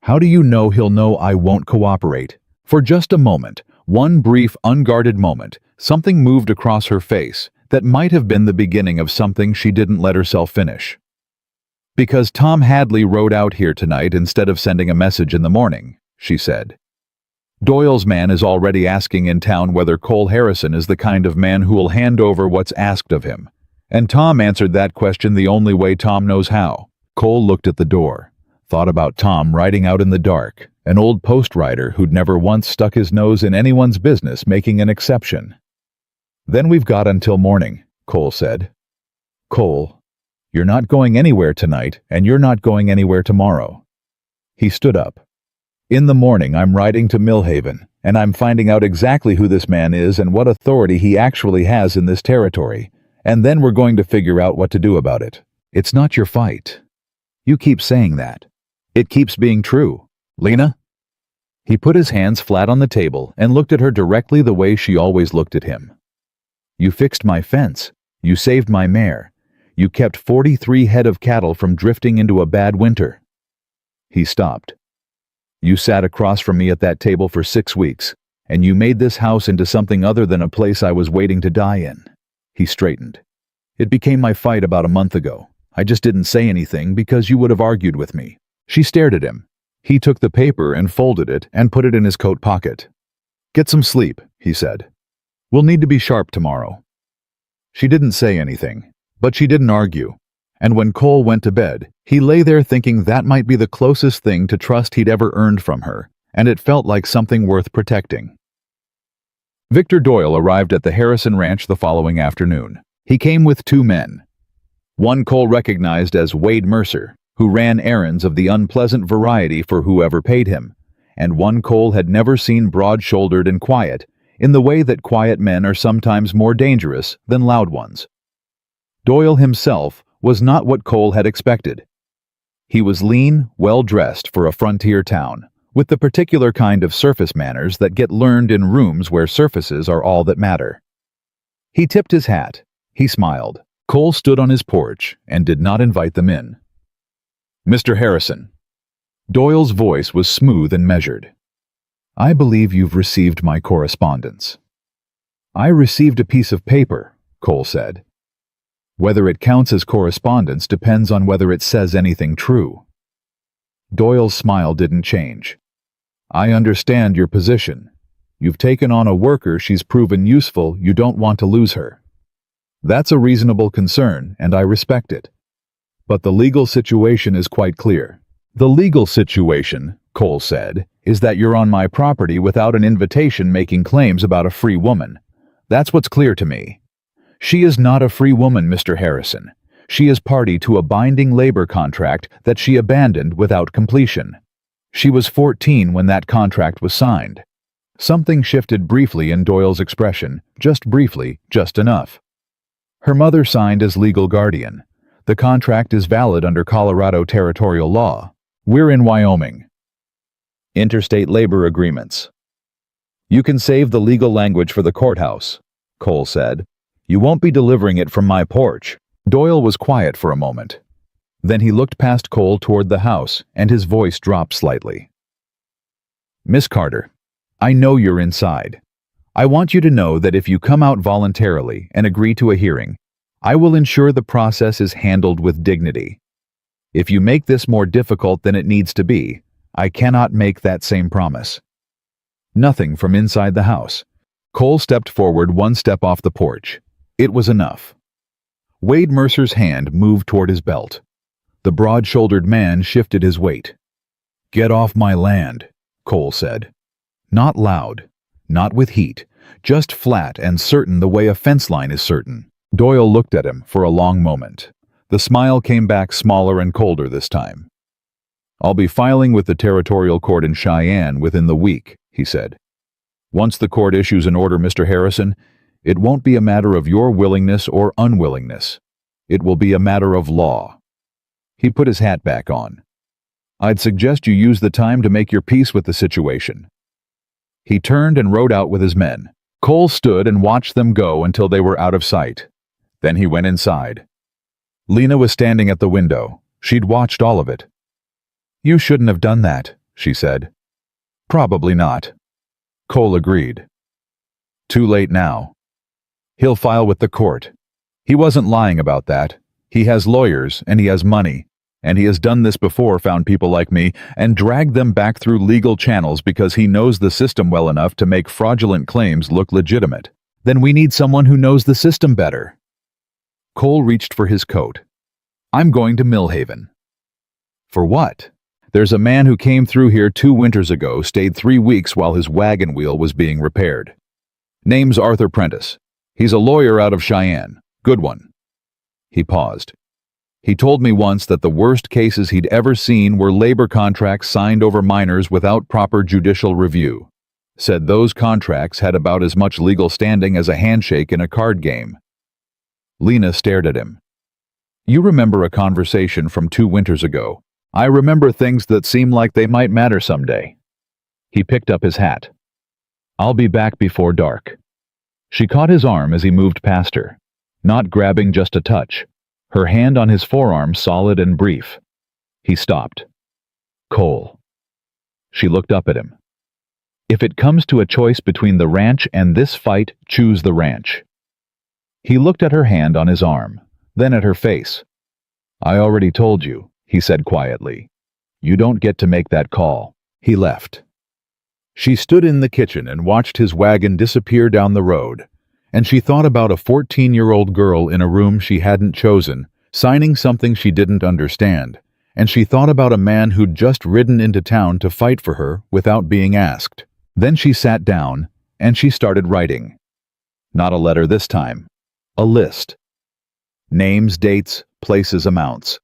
How do you know he'll know I won't cooperate? For just a moment, one brief, unguarded moment, something moved across her face that might have been the beginning of something she didn't let herself finish. Because Tom Hadley rode out here tonight instead of sending a message in the morning, she said. Doyle's man is already asking in town whether Cole Harrison is the kind of man who will hand over what's asked of him. And Tom answered that question the only way Tom knows how. Cole looked at the door, thought about Tom riding out in the dark, an old post rider who'd never once stuck his nose in anyone's business, making an exception. Then we've got until morning, Cole said. Cole, you're not going anywhere tonight, and you're not going anywhere tomorrow. He stood up. In the morning, I'm riding to Millhaven, and I'm finding out exactly who this man is and what authority he actually has in this territory, and then we're going to figure out what to do about it. It's not your fight. You keep saying that. It keeps being true. Lena? He put his hands flat on the table and looked at her directly the way she always looked at him. You fixed my fence. You saved my mare. You kept 43 head of cattle from drifting into a bad winter. He stopped. You sat across from me at that table for 6 weeks, and you made this house into something other than a place I was waiting to die in. He straightened. It became my fight about a month ago. I just didn't say anything because you would have argued with me. She stared at him. He took the paper and folded it and put it in his coat pocket. Get some sleep, he said. We'll need to be sharp tomorrow. She didn't say anything, but she didn't argue. And when Cole went to bed, he lay there thinking that might be the closest thing to trust he'd ever earned from her, and it felt like something worth protecting. Victor Doyle arrived at the Harrison Ranch the following afternoon. He came with 2 men. One Cole recognized as Wade Mercer, who ran errands of the unpleasant variety for whoever paid him, and one Cole had never seen broad-shouldered and quiet, in the way that quiet men are sometimes more dangerous than loud ones. Doyle himself was not what Cole had expected. He was lean, well-dressed for a frontier town, with the particular kind of surface manners that get learned in rooms where surfaces are all that matter. He tipped his hat. He smiled. Cole stood on his porch and did not invite them in. Mr. Harrison. Doyle's voice was smooth and measured. I believe you've received my correspondence. I received a piece of paper, Cole said. Whether it counts as correspondence depends on whether it says anything true. Doyle's smile didn't change. I understand your position. You've taken on a worker she's proven useful, you don't want to lose her. That's a reasonable concern, and I respect it. But the legal situation is quite clear. The legal situation, Cole said, is that you're on my property without an invitation making claims about a free woman. That's what's clear to me. She is not a free woman, Mr. Harrison. She is party to a binding labor contract that she abandoned without completion. She was 14 when that contract was signed. Something shifted briefly in Doyle's expression, just briefly, just enough. Her mother signed as legal guardian. The contract is valid under Colorado territorial law. We're in Wyoming. Interstate labor agreements. You can save the legal language for the courthouse, Cole said. You won't be delivering it from my porch. Doyle was quiet for a moment. Then he looked past Cole toward the house, and his voice dropped slightly. Miss Carter, I know you're inside. I want you to know that if you come out voluntarily and agree to a hearing, I will ensure the process is handled with dignity. If you make this more difficult than it needs to be, I cannot make that same promise. Nothing from inside the house. Cole stepped forward 1 step off the porch. It was enough. Wade Mercer's hand moved toward his belt. The broad-shouldered man shifted his weight. Get off my land, Cole said. Not loud, not with heat, just flat and certain the way a fence line is certain. Doyle looked at him for a long moment. The smile came back smaller and colder this time. I'll be filing with the territorial court in Cheyenne within the week, he said. Once the court issues an order, Mr. Harrison, it won't be a matter of your willingness or unwillingness. It will be a matter of law. He put his hat back on. I'd suggest you use the time to make your peace with the situation. He turned and rode out with his men. Cole stood and watched them go until they were out of sight. Then he went inside. Lena was standing at the window. She'd watched all of it. You shouldn't have done that, she said. Probably not. Cole agreed. Too late now. He'll file with the court. He wasn't lying about that. He has lawyers, and he has money, and he has done this before, found people like me, and dragged them back through legal channels because he knows the system well enough to make fraudulent claims look legitimate. Then we need someone who knows the system better. Cole reached for his coat. I'm going to Millhaven. For what? There's a man who came through here 2 winters ago, stayed 3 weeks while his wagon wheel was being repaired. Name's Arthur Prentice. He's a lawyer out of Cheyenne. Good one. He paused. He told me once that the worst cases he'd ever seen were labor contracts signed over minors without proper judicial review. Said those contracts had about as much legal standing as a handshake in a card game. Lena stared at him. You remember a conversation from 2 winters ago. I remember things that seem like they might matter someday. He picked up his hat. I'll be back before dark. She caught his arm as he moved past her, not grabbing just a touch, her hand on his forearm solid and brief. He stopped. Cole. She looked up at him. If it comes to a choice between the ranch and this fight, choose the ranch. He looked at her hand on his arm, then at her face. I already told you, he said quietly. You don't get to make that call. He left. She stood in the kitchen and watched his wagon disappear down the road, and she thought about a 14-year-old girl in a room she hadn't chosen, signing something she didn't understand, and she thought about a man who'd just ridden into town to fight for her without being asked. Then she sat down, and she started writing. Not a letter this time. A list. Names, dates, places, amounts.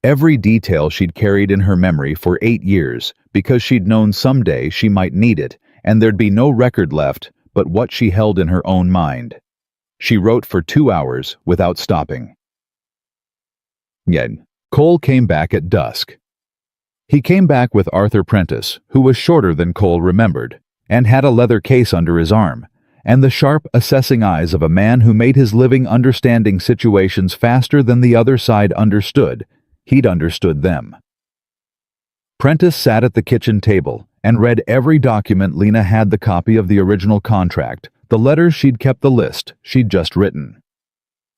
Every detail she'd carried in her memory for 8 years because she'd known someday she might need it, and there'd be no record left but what she held in her own mind. She wrote for 2 hours without stopping. Yet, Cole came back at dusk. He came back with Arthur Prentice, who was shorter than Cole remembered, and had a leather case under his arm, and the sharp, assessing eyes of a man who made his living understanding situations faster than the other side understood. He'd understood them. Prentice sat at the kitchen table and read every document. Lena had the copy of the original contract, the letters she'd kept, the list she'd just written.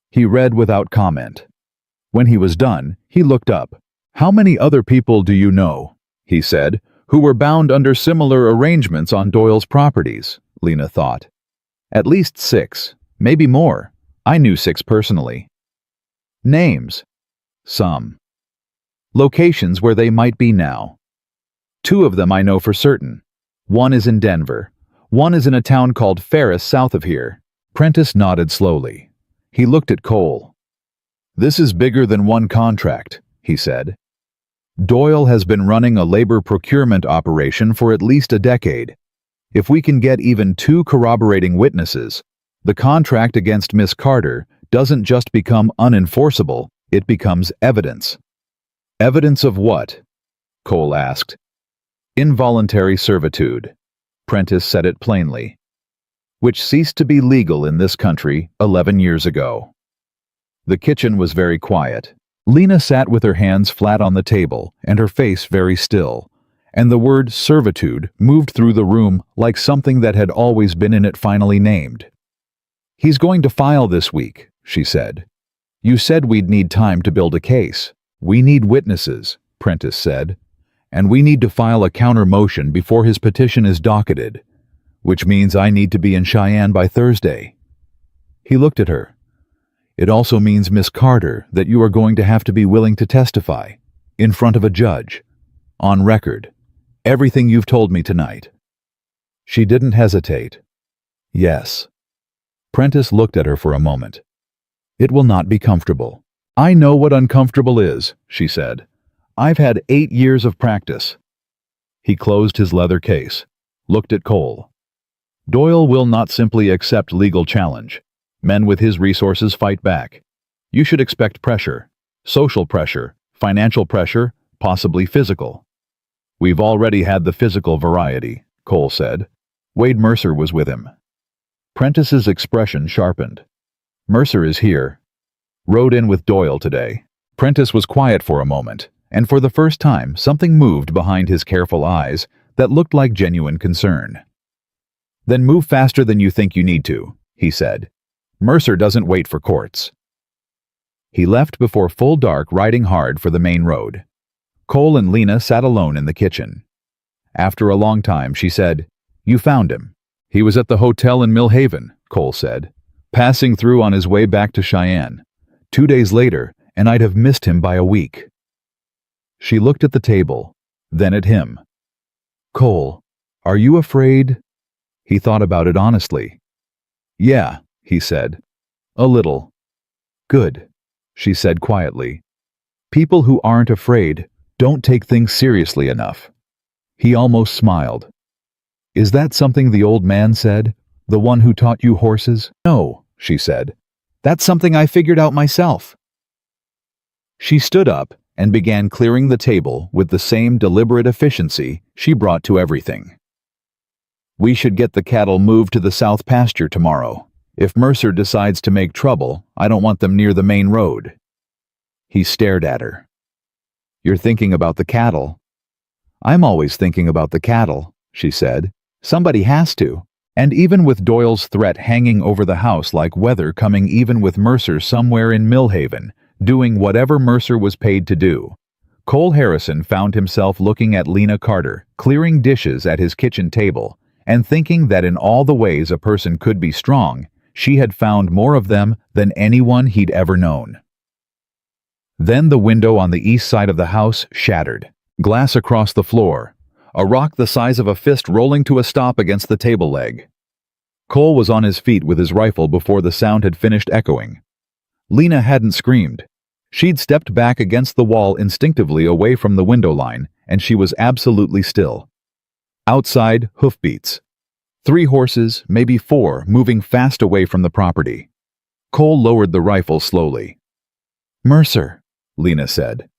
He read without comment. When he was done, he looked up. How many other people do you know, he said, who were bound under similar arrangements on Doyle's properties? Lena thought. At least 6, maybe more. I knew 6 personally. Names. Some. Locations where they might be now. 2 of them I know for certain. One is in Denver. One is in a town called Ferris south of here. Prentice nodded slowly. He looked at Cole. This is bigger than one contract, he said. Doyle has been running a labor procurement operation for at least a decade. If we can get even 2 corroborating witnesses, the contract against Miss Carter doesn't just become unenforceable, it becomes evidence. Evidence of what? Cole asked. Involuntary servitude. Prentice said it plainly. Which ceased to be legal in this country 11 years ago. The kitchen was very quiet. Lena sat with her hands flat on the table and her face very still, and the word servitude moved through the room like something that had always been in it finally named. He's going to file this week, she said. You said we'd need time to build a case. We need witnesses, Prentice said, and we need to file a counter motion before his petition is docketed, which means I need to be in Cheyenne by Thursday. He looked at her. It also means, Miss Carter, that you are going to have to be willing to testify, in front of a judge, on record, everything you've told me tonight. She didn't hesitate. Yes. Prentice looked at her for a moment. It will not be comfortable. I know what uncomfortable is, she said. I've had 8 years of practice. He closed his leather case, looked at Cole. Doyle will not simply accept legal challenge. Men with his resources fight back. You should expect pressure. Social pressure, financial pressure, possibly physical. We've already had the physical variety, Cole said. Wade Mercer was with him. Prentice's expression sharpened. Mercer is here. Rode in with Doyle today. Prentice was quiet for a moment, and for the first time something moved behind his careful eyes that looked like genuine concern. Then move faster than you think you need to, he said. Mercer doesn't wait for courts. He left before full dark, riding hard for the main road. Cole and Lena sat alone in the kitchen. After a long time, she said, You found him. He was at the hotel in Mill Haven, Cole said, passing through on his way back to Cheyenne. 2 days later, and I'd have missed him by a week. She looked at the table, then at him. Cole, are you afraid? He thought about it honestly. Yeah, he said. A little. Good, she said quietly. People who aren't afraid don't take things seriously enough. He almost smiled. Is that something the old man said? The one who taught you horses? No, she said. That's something I figured out myself. She stood up and began clearing the table with the same deliberate efficiency she brought to everything. We should get the cattle moved to the south pasture tomorrow. If Mercer decides to make trouble, I don't want them near the main road. He stared at her. You're thinking about the cattle? I'm always thinking about the cattle, she said. Somebody has to. And even with Doyle's threat hanging over the house like weather coming, even with Mercer somewhere in Millhaven, doing whatever Mercer was paid to do, Cole Harrison found himself looking at Lena Carter, clearing dishes at his kitchen table, and thinking that in all the ways a person could be strong, she had found more of them than anyone he'd ever known. Then the window on the east side of the house shattered. Glass across the floor. A rock the size of a fist rolling to a stop against the table leg. Cole was on his feet with his rifle before the sound had finished echoing. Lena hadn't screamed. She'd stepped back against the wall instinctively away from the window line, and she was absolutely still. Outside, hoofbeats. 3 horses, maybe 4, moving fast away from the property. Cole lowered the rifle slowly. Mercer, Lena said.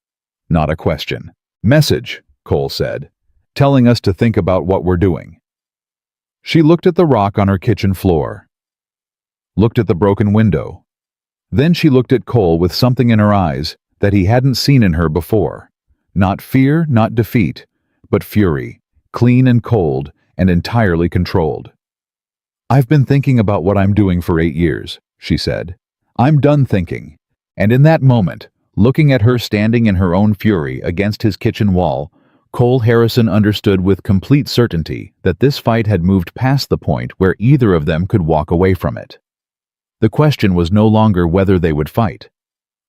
Not a question. Message, Cole said, telling us to think about what we're doing. She looked at the rock on her kitchen floor. Looked at the broken window. Then she looked at Cole with something in her eyes that he hadn't seen in her before. Not fear, not defeat, but fury, clean and cold and entirely controlled. I've been thinking about what I'm doing for 8 years, she said. I'm done thinking. And in that moment, looking at her standing in her own fury against his kitchen wall, Cole Harrison understood with complete certainty that this fight had moved past the point where either of them could walk away from it. The question was no longer whether they would fight.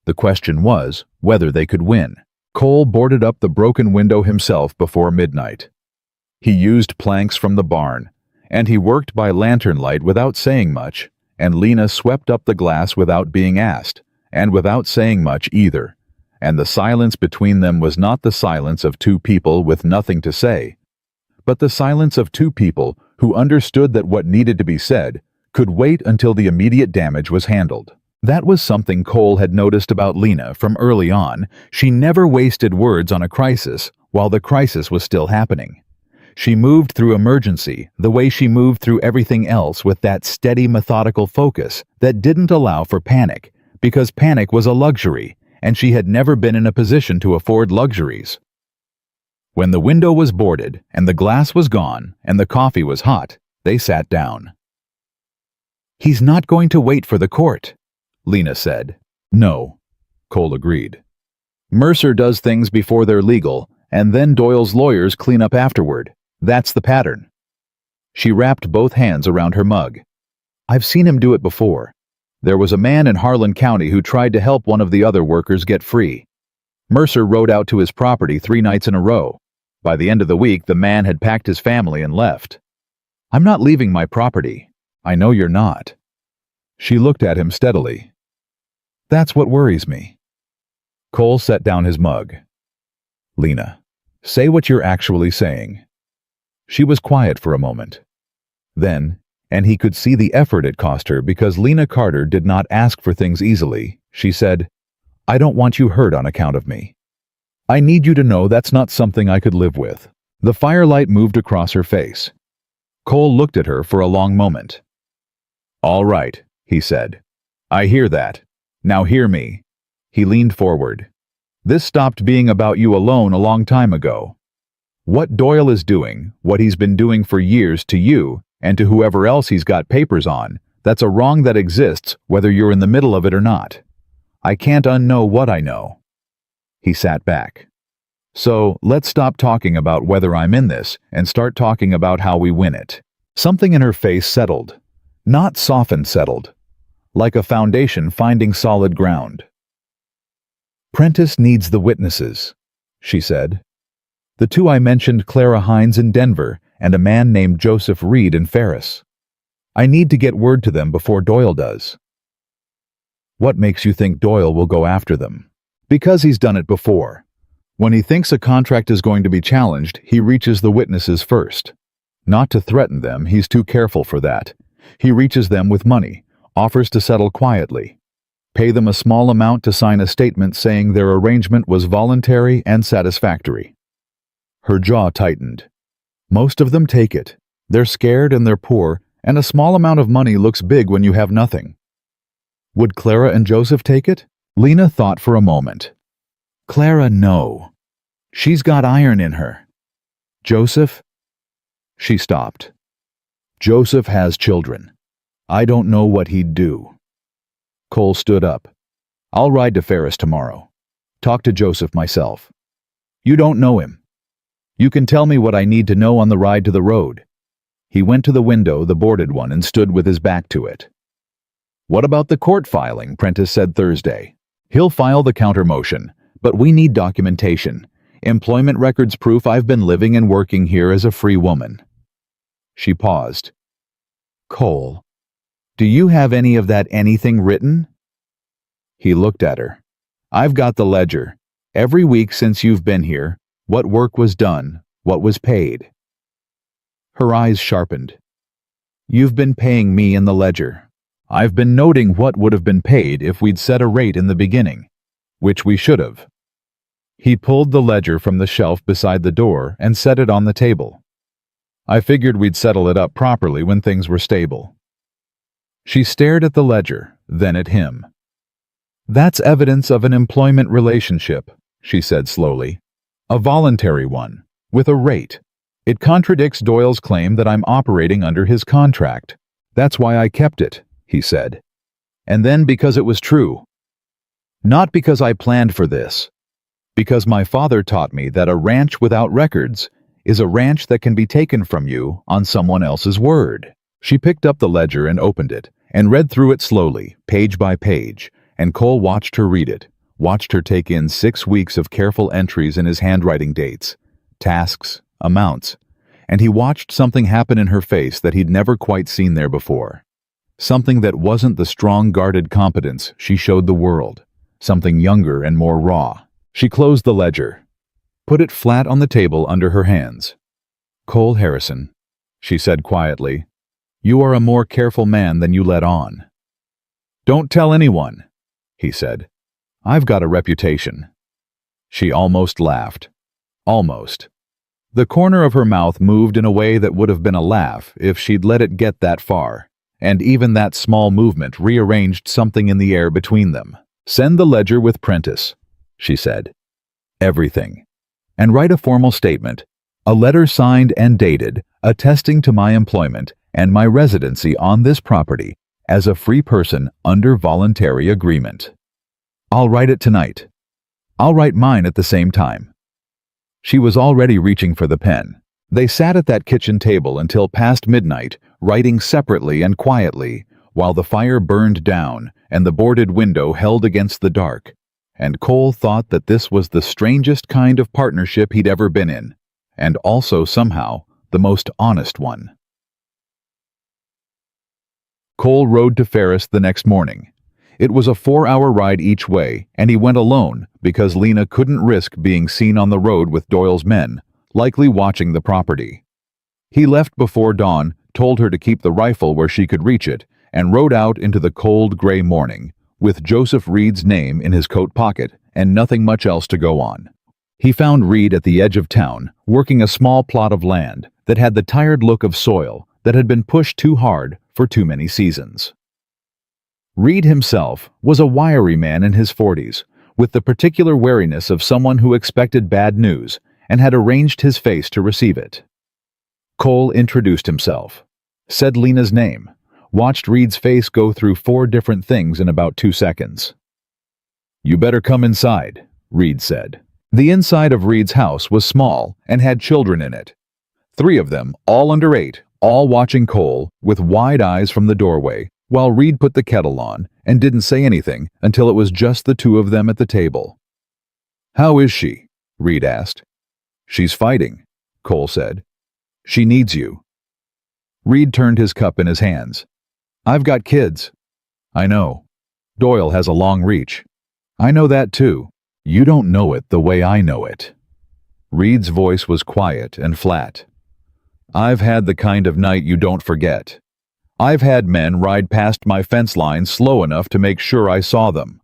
The question was whether they could win. Cole boarded up the broken window himself before midnight. He used planks from the barn, and he worked by lantern light without saying much, and Lena swept up the glass without being asked, and without saying much either, and the silence between them was not the silence of 2 people with nothing to say, but the silence of 2 people who understood that what needed to be said could wait until the immediate damage was handled. That was something Cole had noticed about Lena from early on. She never wasted words on a crisis while the crisis was still happening. She moved through emergency the way she moved through everything else, with that steady, methodical focus that didn't allow for panic, because panic was a luxury, and she had never been in a position to afford luxuries. When the window was boarded, and the glass was gone, and the coffee was hot, they sat down. He's not going to wait for the court, Lena said. No, Cole agreed. Mercer does things before they're legal, and then Doyle's lawyers clean up afterward. That's the pattern. She wrapped both hands around her mug. I've seen him do it before. There was a man in Harlan County who tried to help one of the other workers get free. Mercer rode out to his property 3 nights in a row. By the end of the week, the man had packed his family and left. I'm not leaving my property. I know you're not. She looked at him steadily. That's what worries me. Cole set down his mug. Lena, say what you're actually saying. She was quiet for a moment. Then, and he could see the effort it cost her because Lena Carter did not ask for things easily, she said, I don't want you hurt on account of me. I need you to know that's not something I could live with. The firelight moved across her face. Cole looked at her for a long moment. All right, he said. I hear that. Now hear me. He leaned forward. This stopped being about you alone a long time ago. What Doyle is doing, what he's been doing for years to you and to whoever else he's got papers on, that's a wrong that exists whether you're in the middle of it or not. I can't unknow what I know. He sat back. So, let's stop talking about whether I'm in this and start talking about how we win it. Something in her face settled. Not softened, settled. Like a foundation finding solid ground. Prentice needs the witnesses, she said. The 2 I mentioned, Clara Hines in Denver and a man named Joseph Reed in Ferris. I need to get word to them before Doyle does. What makes you think Doyle will go after them? Because he's done it before. When he thinks a contract is going to be challenged, he reaches the witnesses first. Not to threaten them, he's too careful for that. He reaches them with money, offers to settle quietly. Pay them a small amount to sign a statement saying their arrangement was voluntary and satisfactory. Her jaw tightened. Most of them take it. They're scared and they're poor, and a small amount of money looks big when you have nothing. Would Clara and Joseph take it? Lena thought for a moment. Clara, no. She's got iron in her. Joseph? She stopped. Joseph has children. I don't know what he'd do. Cole stood up. I'll ride to Ferris tomorrow. Talk to Joseph myself. You don't know him. You can tell me what I need to know on the ride to the road. He went to the window, the boarded one, and stood with his back to it. What about the court filing? Prentice said Thursday. He'll file the counter-motion, but we need documentation. Employment records proof I've been living and working here as a free woman. She paused. Cole, do you have any of that anything written? He looked at her. I've got the ledger. Every week since you've been here, what work was done, what was paid. Her eyes sharpened. You've been paying me in the ledger. I've been noting what would have been paid if we'd set a rate in the beginning, which we should have. He pulled the ledger from the shelf beside the door and set it on the table. I figured we'd settle it up properly when things were stable. She stared at the ledger, then at him. That's evidence of an employment relationship, she said slowly. A voluntary one, with a rate. It contradicts Doyle's claim that I'm operating under his contract. That's why I kept it, he said. And then because it was true. Not because I planned for this. Because my father taught me that a ranch without records is a ranch that can be taken from you on someone else's word. She picked up the ledger and opened it, and read through it slowly, page by page, and Cole watched her read it, watched her take in 6 weeks of careful entries in his handwriting dates, tasks, amounts, and he watched something happen in her face that he'd never quite seen there before. Something that wasn't the strong, guarded competence she showed the world, something younger and more raw. She closed the ledger, put it flat on the table under her hands. Cole Harrison, she said quietly, you are a more careful man than you let on. Don't tell anyone, he said. I've got a reputation. She almost laughed. Almost. The corner of her mouth moved in a way that would have been a laugh if she'd let it get that far, and even that small movement rearranged something in the air between them. Send the ledger with Prentice, she said. Everything. And write a formal statement, a letter signed and dated, attesting to my employment and my residency on this property as a free person under voluntary agreement. I'll write it tonight. I'll write mine at the same time. She was already reaching for the pen. They sat at that kitchen table until past midnight, writing separately and quietly, while the fire burned down and the boarded window held against the dark. And Cole thought that this was the strangest kind of partnership he'd ever been in, and also somehow the most honest one. Cole rode to Ferris the next morning. It was a 4-hour ride each way, and he went alone because Lena couldn't risk being seen on the road with Doyle's men, likely watching the property. He left before dawn, told her to keep the rifle where she could reach it, and rode out into the cold gray morning, with Joseph Reed's name in his coat pocket and nothing much else to go on. He found Reed at the edge of town, working a small plot of land that had the tired look of soil that had been pushed too hard for too many seasons. Reed himself was a wiry man in his 40s, with the particular wariness of someone who expected bad news and had arranged his face to receive it. Cole introduced himself, said Lena's name, watched Reed's face go through 4 different things in about 2 seconds. You better come inside, Reed said. The inside of Reed's house was small and had children in it. 3 of them, all under 8, all watching Cole with wide eyes from the doorway, while Reed put the kettle on and didn't say anything until it was just the 2 of them at the table. How is she? Reed asked. She's fighting, Cole said. She needs you. Reed turned his cup in his hands. I've got kids. I know. Doyle has a long reach. I know that too. You don't know it the way I know it. Reed's voice was quiet and flat. I've had the kind of night you don't forget. I've had men ride past my fence line slow enough to make sure I saw them.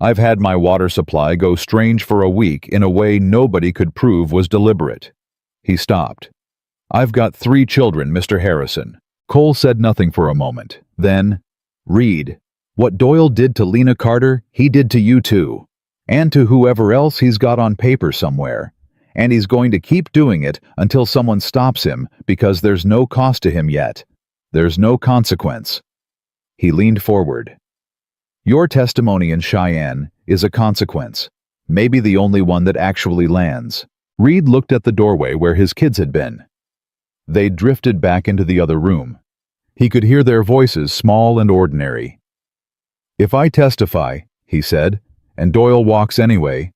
I've had my water supply go strange for a week in a way nobody could prove was deliberate. He stopped. I've got 3 children, Mr. Harrison. Cole said nothing for a moment. Then, Reed, what Doyle did to Lena Carter, he did to you too. And to whoever else he's got on paper somewhere. And he's going to keep doing it until someone stops him because there's no cost to him yet. There's no consequence. He leaned forward. Your testimony in Cheyenne is a consequence, maybe the only one that actually lands. Reed looked at the doorway where his kids had been. They drifted back into the other room. He could hear their voices, small and ordinary. If I testify, he said, and Doyle walks anyway,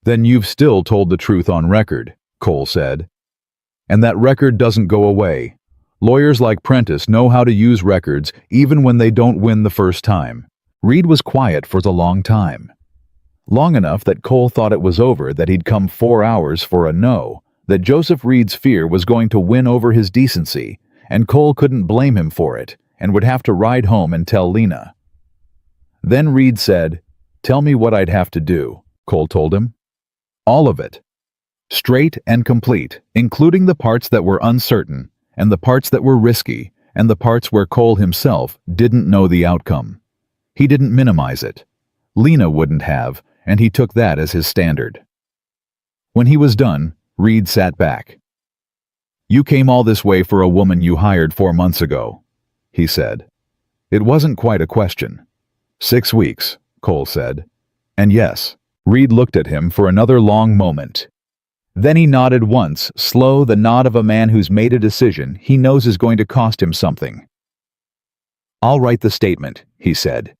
then you've still told the truth on record, Cole said. And that record doesn't go away. Lawyers like Prentice know how to use records even when they don't win the first time. Reed was quiet for the long time. Long enough that Cole thought it was over, that he'd come 4 hours for a no, that Joseph Reed's fear was going to win over his decency, and Cole couldn't blame him for it, and would have to ride home and tell Lena. Then Reed said, "Tell me what I'd have to do," Cole told him. All of it. Straight and complete, including the parts that were uncertain, and the parts that were risky, and the parts where Cole himself didn't know the outcome. He didn't minimize it. Lena wouldn't have, and he took that as his standard. When he was done, Reed sat back. You came all this way for a woman you hired 4 months ago, he said. It wasn't quite a question. 6 weeks, Cole said. And yes, Reed looked at him for another long moment. Then he nodded once, slow, the nod of a man who's made a decision he knows is going to cost him something. I'll write the statement, he said.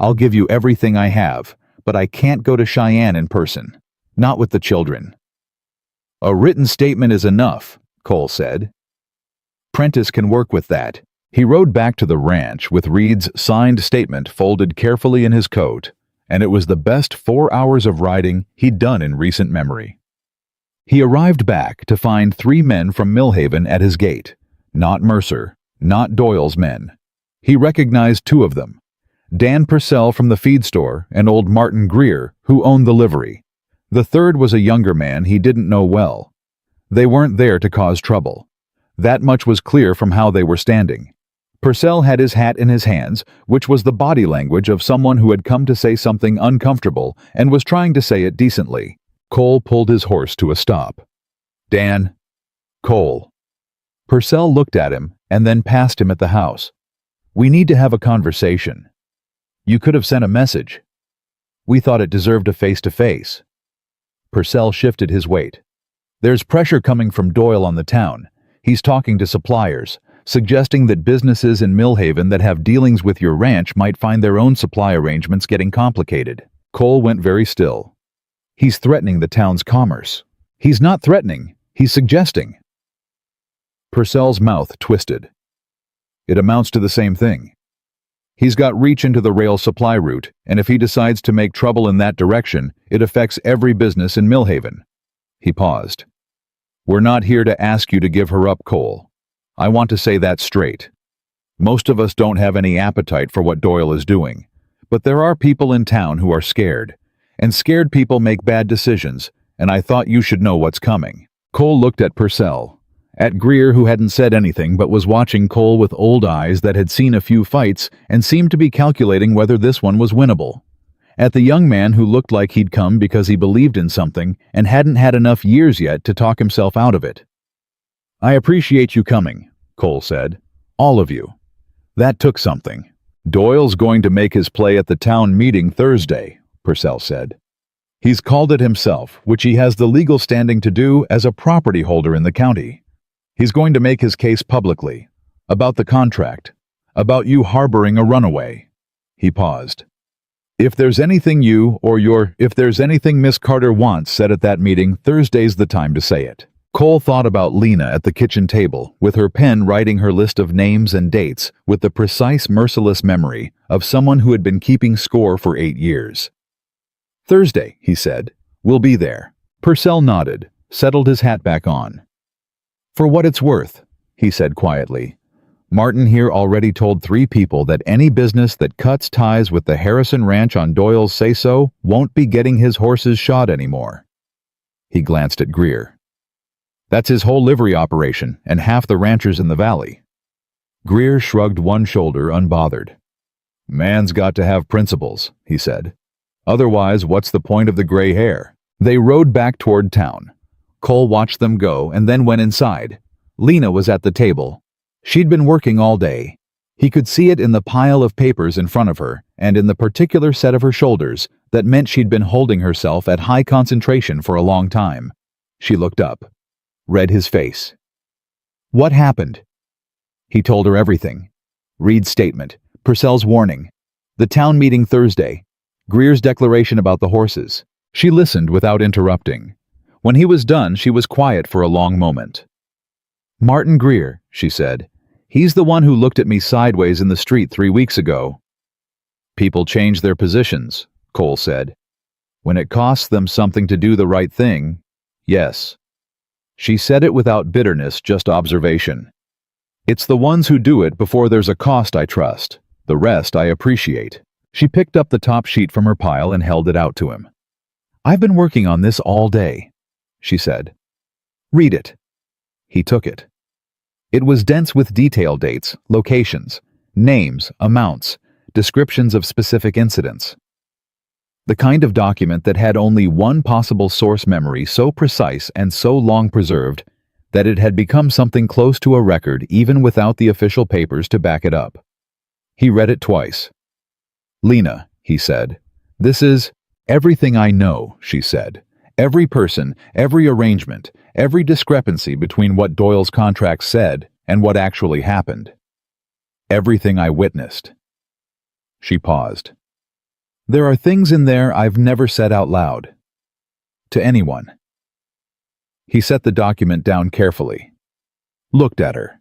I'll give you everything I have, but I can't go to Cheyenne in person. Not with the children. A written statement is enough, Cole said. Prentice can work with that. He rode back to the ranch with Reed's signed statement folded carefully in his coat, and it was the best 4 hours of riding he'd done in recent memory. He arrived back to find 3 men from Millhaven at his gate. Not Mercer, not Doyle's men. He recognized 2 of them. Dan Purcell from the feed store and old Martin Greer, who owned the livery. The third was a younger man he didn't know well. They weren't there to cause trouble. That much was clear from how they were standing. Purcell had his hat in his hands, which was the body language of someone who had come to say something uncomfortable and was trying to say it decently. Cole pulled his horse to a stop. Dan. Cole. Purcell looked at him and then passed him at the house. We need to have a conversation. You could have sent a message. We thought it deserved a face-to-face. Purcell shifted his weight. There's pressure coming from Doyle on the town. He's talking to suppliers, suggesting that businesses in Millhaven that have dealings with your ranch might find their own supply arrangements getting complicated. Cole went very still. He's threatening the town's commerce. He's not threatening, he's suggesting. Purcell's mouth twisted. It amounts to the same thing. He's got reach into the rail supply route, and if he decides to make trouble in that direction, it affects every business in Millhaven. He paused. We're not here to ask you to give her up, Cole. I want to say that straight. Most of us don't have any appetite for what Doyle is doing, but there are people in town who are scared, and scared people make bad decisions, and I thought you should know what's coming. Cole looked at Purcell, at Greer, who hadn't said anything but was watching Cole with old eyes that had seen a few fights and seemed to be calculating whether this one was winnable. At the young man who looked like he'd come because he believed in something and hadn't had enough years yet to talk himself out of it. I appreciate you coming, Cole said. All of you. That took something. Doyle's going to make his play at the town meeting Thursday, Purcell said. He's called it himself, which he has the legal standing to do as a property holder in the county. He's going to make his case publicly, about the contract, about you harboring a runaway. He paused. If there's anything if there's anything Miss Carter wants said at that meeting, Thursday's the time to say it. Cole thought about Lena at the kitchen table, with her pen writing her list of names and dates with the precise, merciless memory of someone who had been keeping score for 8 years. Thursday, he said. We'll be there. Purcell nodded, settled his hat back on. For what it's worth, he said quietly. Martin here already told 3 people that any business that cuts ties with the Harrison Ranch on Doyle's say-so won't be getting his horses shod anymore. He glanced at Greer. That's his whole livery operation and half the ranchers in the valley. Greer shrugged one shoulder, unbothered. Man's got to have principles, he said. Otherwise, what's the point of the gray hair? They rode back toward town. Cole watched them go and then went inside. Lena was at the table. She'd been working all day. He could see it in the pile of papers in front of her and in the particular set of her shoulders that meant she'd been holding herself at high concentration for a long time. She looked up, read his face. What happened? He told her everything. Reed's statement, Purcell's warning, the town meeting Thursday, Greer's declaration about the horses. She listened without interrupting. When he was done, she was quiet for a long moment. Martin Greer, she said. He's the one who looked at me sideways in the street 3 weeks ago. People change their positions, Cole said. When it costs them something to do the right thing, yes. She said it without bitterness, just observation. It's the ones who do it before there's a cost I trust. The rest I appreciate. She picked up the top sheet from her pile and held it out to him. I've been working on this all day, she said. Read it. He took it. It was dense with detail dates, locations, names, amounts, descriptions of specific incidents. The kind of document that had only one possible source memory so precise and so long preserved that it had become something close to a record even without the official papers to back it up. He read it twice. Lena, he said, this is everything I know, she said. Every person, every arrangement, every discrepancy between what Doyle's contract said and what actually happened. Everything I witnessed. She paused. There are things in there I've never said out loud. To anyone. He set the document down carefully. Looked at her.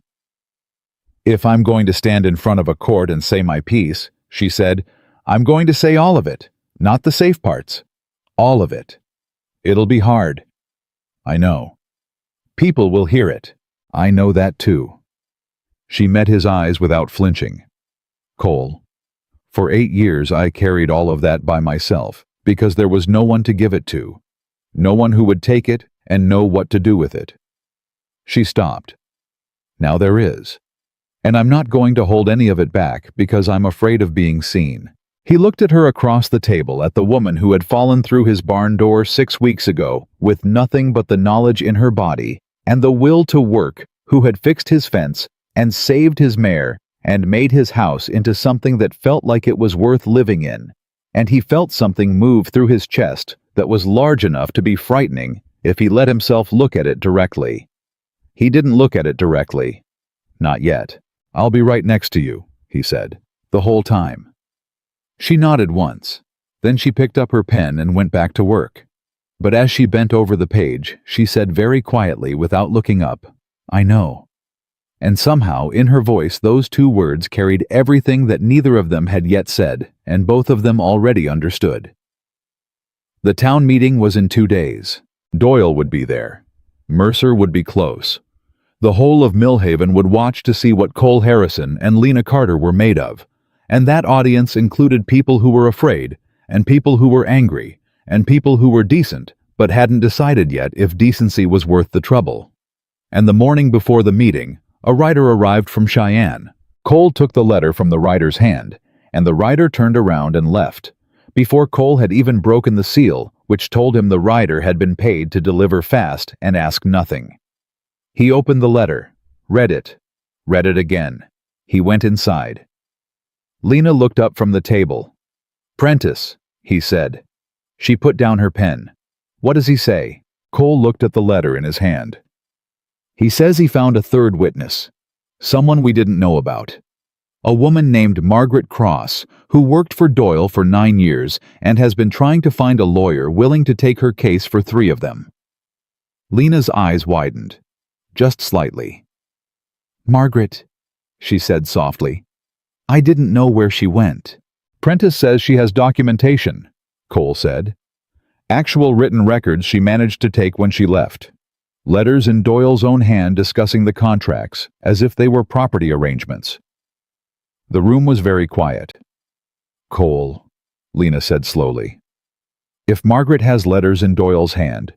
If I'm going to stand in front of a court and say my piece, she said, I'm going to say all of it, not the safe parts. All of it. It'll be hard. I know. People will hear it. I know that too. She met his eyes without flinching. Cole, for 8 years I carried all of that by myself because there was no one to give it to. No one who would take it and know what to do with it. She stopped. Now there is. And I'm not going to hold any of it back because I'm afraid of being seen. He looked at her across the table at the woman who had fallen through his barn door 6 weeks ago with nothing but the knowledge in her body and the will to work, who had fixed his fence and saved his mare and made his house into something that felt like it was worth living in. And he felt something move through his chest that was large enough to be frightening if he let himself look at it directly. He didn't look at it directly. Not yet. I'll be right next to you, he said, the whole time. She nodded once. Then she picked up her pen and went back to work. But as she bent over the page, she said very quietly without looking up, I know. And somehow in her voice those 2 words carried everything that neither of them had yet said, and both of them already understood. The town meeting was in 2 days. Doyle would be there. Mercer would be close. The whole of Millhaven would watch to see what Cole Harrison and Lena Carter were made of, and that audience included people who were afraid, and people who were angry, and people who were decent but hadn't decided yet if decency was worth the trouble. And the morning before the meeting, a writer arrived from Cheyenne. Cole took the letter from the writer's hand, and the writer turned around and left, before Cole had even broken the seal, which told him the writer had been paid to deliver fast and ask nothing. He opened the letter, read it again. He went inside. Lena looked up from the table. Prentice, he said. She put down her pen. What does he say? Cole looked at the letter in his hand. He says he found a 3rd witness, someone we didn't know about. A woman named Margaret Cross, who worked for Doyle for 9 years and has been trying to find a lawyer willing to take her case for 3 of them. Lena's eyes widened, just slightly. Margaret, she said softly. I didn't know where she went. Prentice says she has documentation, Cole said. Actual written records she managed to take when she left. Letters in Doyle's own hand discussing the contracts, as if they were property arrangements. The room was very quiet. "Cole," Lena said slowly. "If Margaret has letters in Doyle's hand,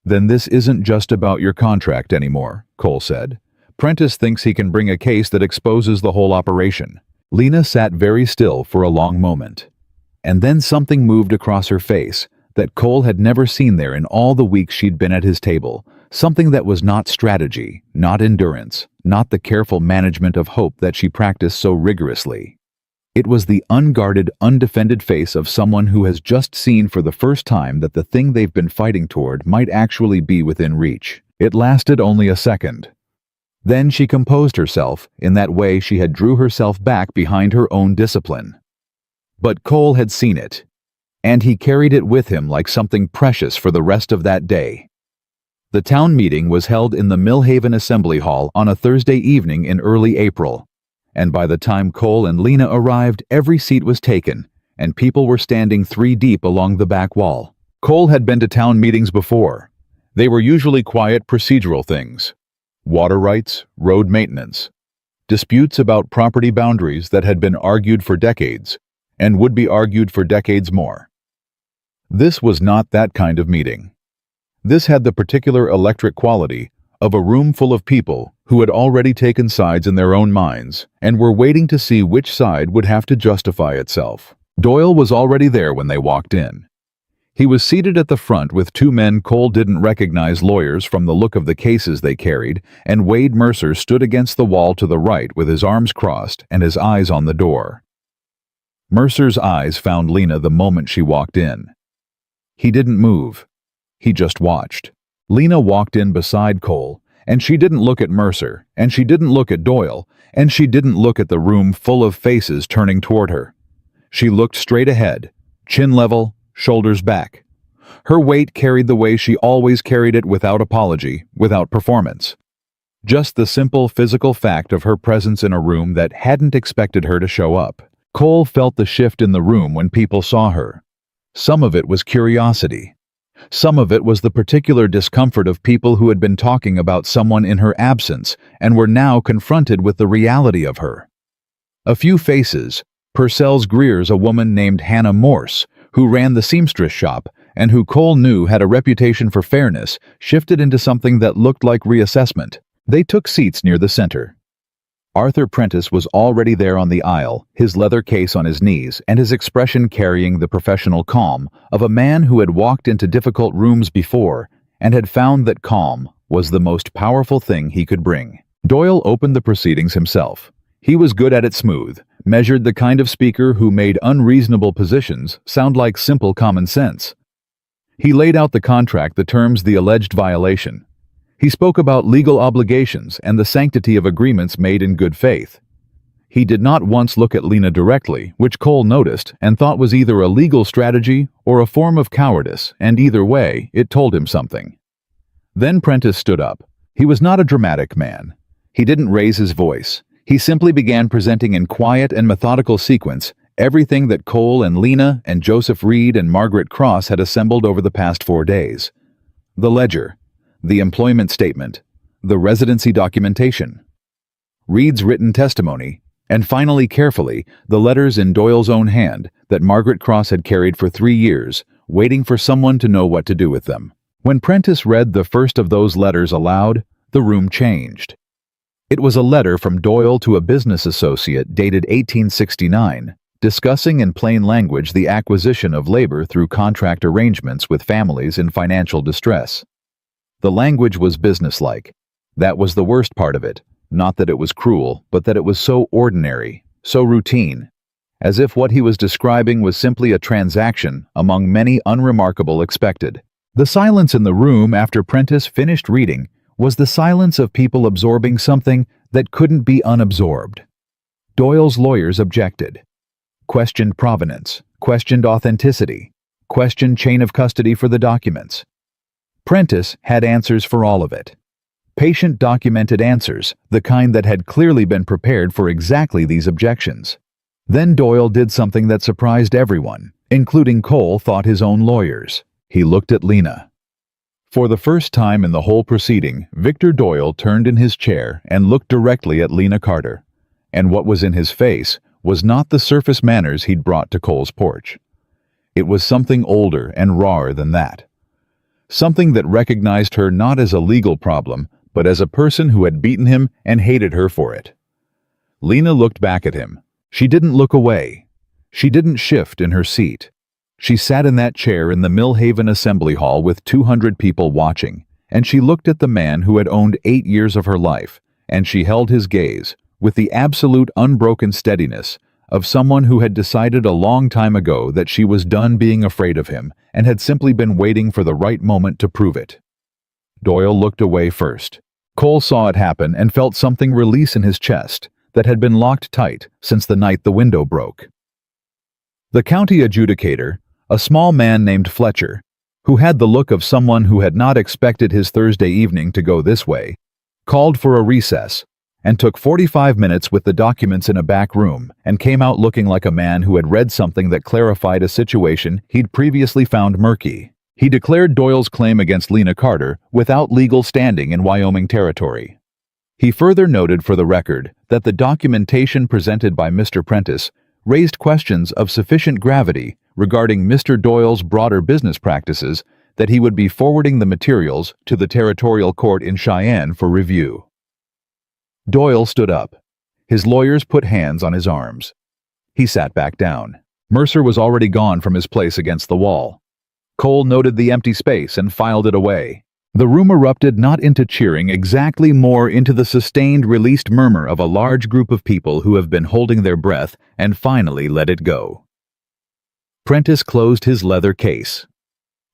then this isn't just about your contract anymore," Cole said. "Prentice thinks he can bring a case that exposes the whole operation." Lena sat very still for a long moment. And then something moved across her face that Cole had never seen there in all the weeks she'd been at his table. Something that was not strategy, not endurance, not the careful management of hope that she practiced so rigorously. It was the unguarded, undefended face of someone who has just seen for the first time that the thing they've been fighting toward might actually be within reach. It lasted only a second. Then she composed herself in that way she had drew herself back behind her own discipline. But Cole had seen it, and he carried it with him like something precious for the rest of that day. The town meeting was held in the Millhaven Assembly Hall on a Thursday evening in early April, and by the time Cole and Lena arrived, every seat was taken, and people were standing 3 deep along the back wall. Cole had been to town meetings before. They were usually quiet procedural things. Water rights, road maintenance, disputes about property boundaries that had been argued for decades, and would be argued for decades more. This was not that kind of meeting. This had the particular electric quality of a room full of people who had already taken sides in their own minds and were waiting to see which side would have to justify itself. Doyle was already there when they walked in. He was seated at the front with 2 men Cole didn't recognize, lawyers from the look of the cases they carried, and Wade Mercer stood against the wall to the right with his arms crossed and his eyes on the door. Mercer's eyes found Lena the moment she walked in. He didn't move. He just watched. Lena walked in beside Cole, and she didn't look at Mercer, and she didn't look at Doyle, and she didn't look at the room full of faces turning toward her. She looked straight ahead, chin level, shoulders back. Her weight carried the way she always carried it, without apology, without performance. Just the simple physical fact of her presence in a room that hadn't expected her to show up. Cole felt the shift in the room when people saw her. Some of it was curiosity. Some of it was the particular discomfort of people who had been talking about someone in her absence and were now confronted with the reality of her. A few faces: Purcell's Greer's a woman named Hannah Morse, who ran the seamstress shop and who Cole knew had a reputation for fairness, shifted into something that looked like reassessment. They took seats near the center. Arthur Prentice was already there on the aisle, his leather case on his knees, and his expression carrying the professional calm of a man who had walked into difficult rooms before and had found that calm was the most powerful thing he could bring. Doyle opened the proceedings himself. He was good at it, smooth, measured, the kind of speaker who made unreasonable positions sound like simple common sense. He laid out the contract, the terms, the alleged violation. He spoke about legal obligations and the sanctity of agreements made in good faith. He did not once look at Lena directly, which Cole noticed and thought was either a legal strategy or a form of cowardice, and either way, it told him something. Then Prentice stood up. He was not a dramatic man. He didn't raise his voice. He simply began presenting in quiet and methodical sequence everything that Cole and Lena and Joseph Reed and Margaret Cross had assembled over the past 4 days. The ledger, the employment statement, the residency documentation, Reed's written testimony, and finally, carefully, the letters in Doyle's own hand that Margaret Cross had carried for 3 years, waiting for someone to know what to do with them. When Prentice read the first of those letters aloud, the room changed. It was a letter from Doyle to a business associate dated 1869, discussing in plain language the acquisition of labor through contract arrangements with families in financial distress. The language was businesslike. That was the worst part of it. Not that it was cruel, but that it was so ordinary, so routine, as if what he was describing was simply a transaction among many unremarkable expected. The silence in the room after Prentice finished reading was the silence of people absorbing something that couldn't be unabsorbed. Doyle's lawyers objected, questioned provenance, questioned authenticity, questioned chain of custody for the documents. Prentice had answers for all of it. Patient, documented answers, the kind that had clearly been prepared for exactly these objections. Then Doyle did something that surprised everyone, including Cole thought his own lawyers. He looked at Lena. For the first time in the whole proceeding, Victor Doyle turned in his chair and looked directly at Lena Carter. And what was in his face was not the surface manners he'd brought to Cole's porch. It was something older and rawer than that. Something that recognized her not as a legal problem, but as a person who had beaten him and hated her for it. Lena looked back at him. She didn't look away. She didn't shift in her seat. She sat in that chair in the Millhaven Assembly Hall with 200 people watching, and she looked at the man who had owned 8 years of her life, and she held his gaze with the absolute unbroken steadiness of someone who had decided a long time ago that she was done being afraid of him and had simply been waiting for the right moment to prove it. Doyle looked away first. Cole saw it happen and felt something release in his chest that had been locked tight since the night the window broke. The county adjudicator, a small man named Fletcher, who had the look of someone who had not expected his Thursday evening to go this way, called for a recess and took 45 minutes with the documents in a back room and came out looking like a man who had read something that clarified a situation he'd previously found murky. He declared Doyle's claim against Lena Carter without legal standing in Wyoming territory. He further noted for the record that the documentation presented by Mr. Prentice raised questions of sufficient gravity regarding Mr. Doyle's broader business practices that he would be forwarding the materials to the territorial court in Cheyenne for review. Doyle stood up. His lawyers put hands on his arms. He sat back down. Mercer was already gone from his place against the wall. Cole noted the empty space and filed it away. The room erupted not into cheering, exactly more into the sustained, released murmur of a large group of people who have been holding their breath and finally let it go. Prentice closed his leather case.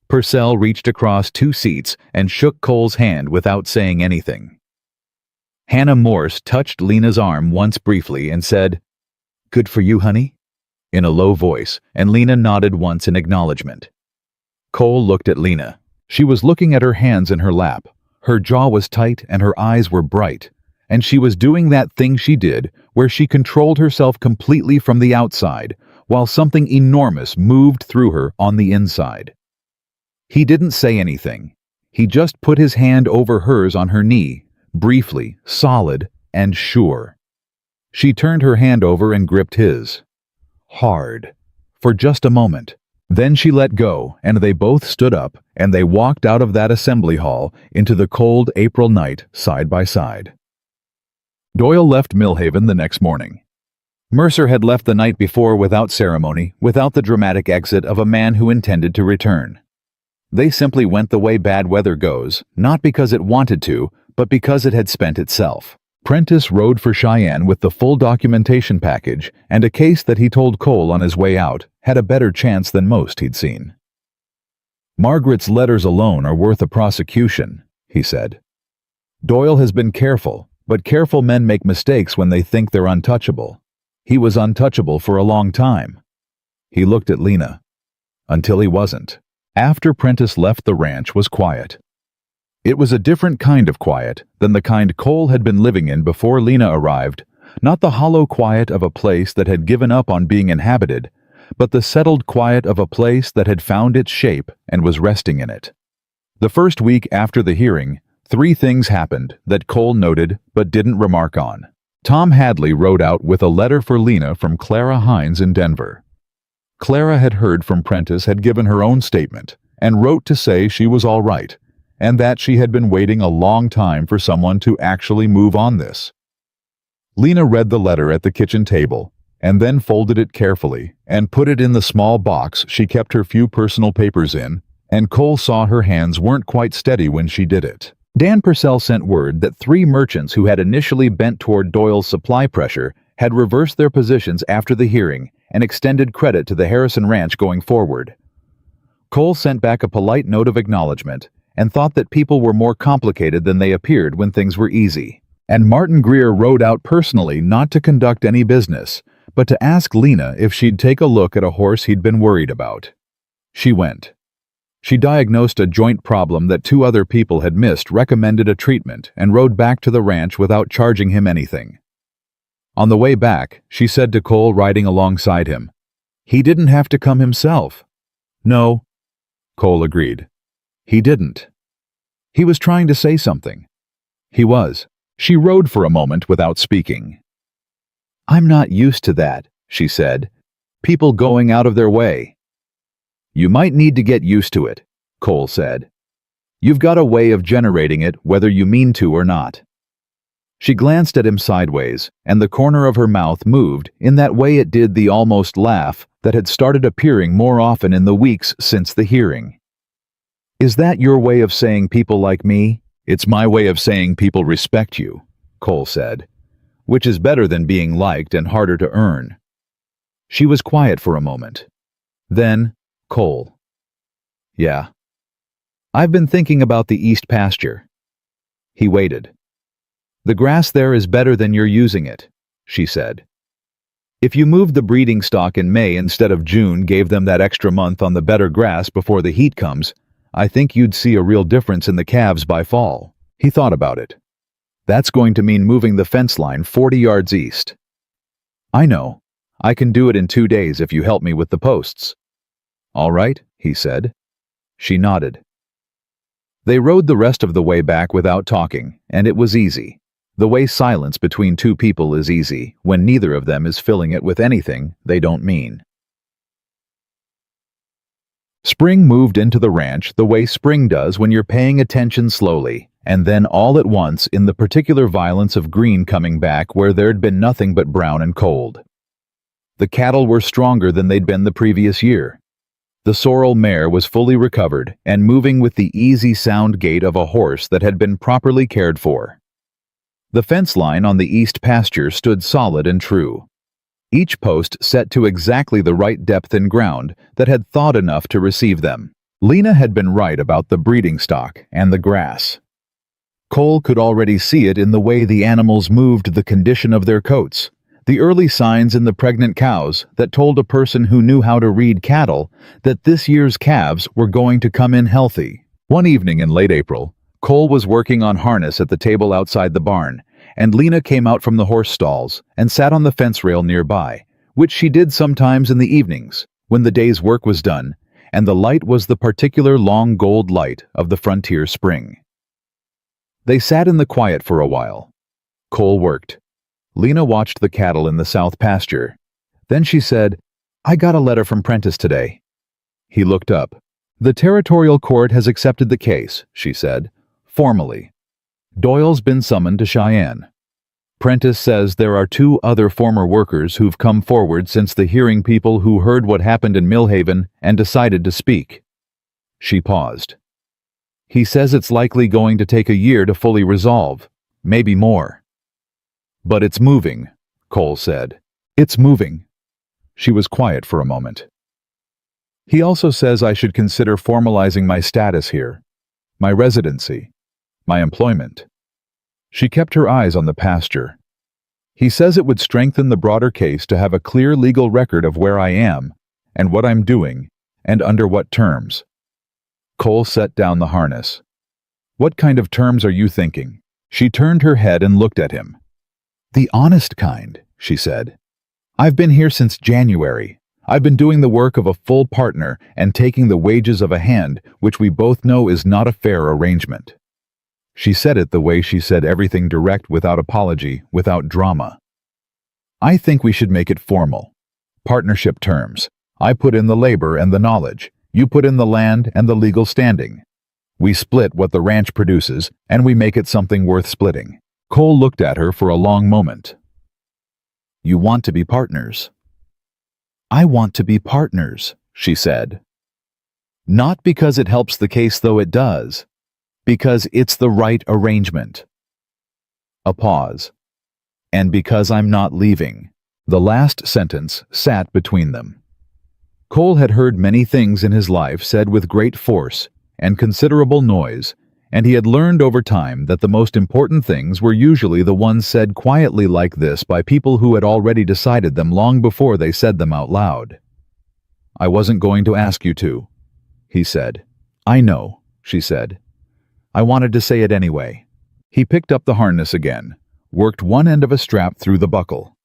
Purcell reached across 2 seats and shook Cole's hand without saying anything. Hannah Morse touched Lena's arm once briefly and said, "Good for you, honey?" in a low voice, and Lena nodded once in acknowledgement. Cole looked at Lena. She was looking at her hands in her lap. Her jaw was tight and her eyes were bright, and she was doing that thing she did where she controlled herself completely from the outside, while something enormous moved through her on the inside. He didn't say anything. He just put his hand over hers on her knee, briefly, solid, and sure. She turned her hand over and gripped his. Hard. For just a moment. Then she let go, and they both stood up, and they walked out of that assembly hall into the cold April night side by side. Doyle left Millhaven the next morning. Mercer had left the night before without ceremony, without the dramatic exit of a man who intended to return. They simply went the way bad weather goes, not because it wanted to, but because it had spent itself. Prentice rode for Cheyenne with the full documentation package, and a case that he told Cole on his way out had a better chance than most he'd seen. "Margaret's letters alone are worth a prosecution," he said. "Doyle has been careful, but careful men make mistakes when they think they're untouchable. He was untouchable for a long time." He looked at Lena. Until he wasn't. After Prentice left, the ranch was quiet. It was a different kind of quiet than the kind Cole had been living in before Lena arrived, not the hollow quiet of a place that had given up on being inhabited, but the settled quiet of a place that had found its shape and was resting in it. The first week after the hearing, 3 things happened that Cole noted but didn't remark on. Tom Hadley rode out with a letter for Lena from Clara Hines in Denver. Clara had heard from Prentice, had given her own statement, and wrote to say she was all right, and that she had been waiting a long time for someone to actually move on this. Lena read the letter at the kitchen table, and then folded it carefully and put it in the small box she kept her few personal papers in, and Cole saw her hands weren't quite steady when she did it. Dan Purcell sent word that 3 merchants who had initially bent toward Doyle's supply pressure had reversed their positions after the hearing and extended credit to the Harrison Ranch going forward. Cole sent back a polite note of acknowledgement and thought that people were more complicated than they appeared when things were easy. And Martin Greer rode out personally not to conduct any business, but to ask Lena if she'd take a look at a horse he'd been worried about. She went. She diagnosed a joint problem that 2 other people had missed, recommended a treatment, and rode back to the ranch without charging him anything. On the way back, she said to Cole riding alongside him, "He didn't have to come himself." "No." Cole agreed. He didn't. He was trying to say something. He was. She rode for a moment without speaking. "I'm not used to that," she said. "People going out of their way." "You might need to get used to it," Cole said. "You've got a way of generating it whether you mean to or not." She glanced at him sideways, and the corner of her mouth moved in that way it did the almost laugh that had started appearing more often in the weeks since the hearing. "Is that your way of saying people like me?" "It's my way of saying people respect you," Cole said, "which is better than being liked and harder to earn." She was quiet for a moment. Then, Cole. "Yeah. I've been thinking about the east pasture." He waited. "The grass there is better than you're using it," she said. "If you moved the breeding stock in May instead of June, gave them that extra month on the better grass before the heat comes, I think you'd see a real difference in the calves by fall." He thought about it. "That's going to mean moving the fence line 40 yards east." "I know. I can do it in 2 days if you help me with the posts." "All right," he said. She nodded. They rode the rest of the way back without talking, and it was easy. The way silence between two people is easy when neither of them is filling it with anything they don't mean. Spring moved into the ranch the way spring does when you're paying attention slowly, and then all at once in the particular violence of green coming back where there'd been nothing but brown and cold. The cattle were stronger than they'd been the previous year. The sorrel mare was fully recovered and moving with the easy sound gait of a horse that had been properly cared for. The fence line on the east pasture stood solid and true. Each post set to exactly the right depth in ground that had thawed enough to receive them. Lena had been right about the breeding stock and the grass. Cole could already see it in the way the animals moved, the condition of their coats, the early signs in the pregnant cows that told a person who knew how to read cattle that this year's calves were going to come in healthy. One evening in late April, Cole was working on harness at the table outside the barn, and Lena came out from the horse stalls and sat on the fence rail nearby, which she did sometimes in the evenings, when the day's work was done, and the light was the particular long gold light of the frontier spring. They sat in the quiet for a while. Cole worked. Lena watched the cattle in the south pasture. Then she said, "I got a letter from Prentice today." He looked up. "The territorial court has accepted the case," she said, "formally. Doyle's been summoned to Cheyenne. Prentice says there are 2 other former workers who've come forward since the hearing, people who heard what happened in Millhaven and decided to speak." She paused. "He says it's likely going to take a year to fully resolve, maybe more." "But it's moving," Cole said. "It's moving." She was quiet for a moment. "He also says I should consider formalizing my status here, my residency, my employment." She kept her eyes on the pasture. "He says it would strengthen the broader case to have a clear legal record of where I am, and what I'm doing, and under what terms." Cole set down the harness. "What kind of terms are you thinking?" She turned her head and looked at him. "The honest kind," she said. "I've been here since January. I've been doing the work of a full partner and taking the wages of a hand, which we both know is not a fair arrangement." She said it the way she said everything, direct, without apology, without drama. "I think we should make it formal. Partnership terms. I put in the labor and the knowledge. You put in the land and the legal standing. We split what the ranch produces, and we make it something worth splitting." Cole looked at her for a long moment. "You want to be partners?" "I want to be partners," she said. "Not because it helps the case, though it does. Because it's the right arrangement." A pause. "And because I'm not leaving." The last sentence sat between them. Cole had heard many things in his life said with great force and considerable noise, and he had learned over time that the most important things were usually the ones said quietly like this by people who had already decided them long before they said them out loud. "I wasn't going to ask you to," he said. "I know," she said. "I wanted to say it anyway." He picked up the harness again, worked one end of a strap through the buckle.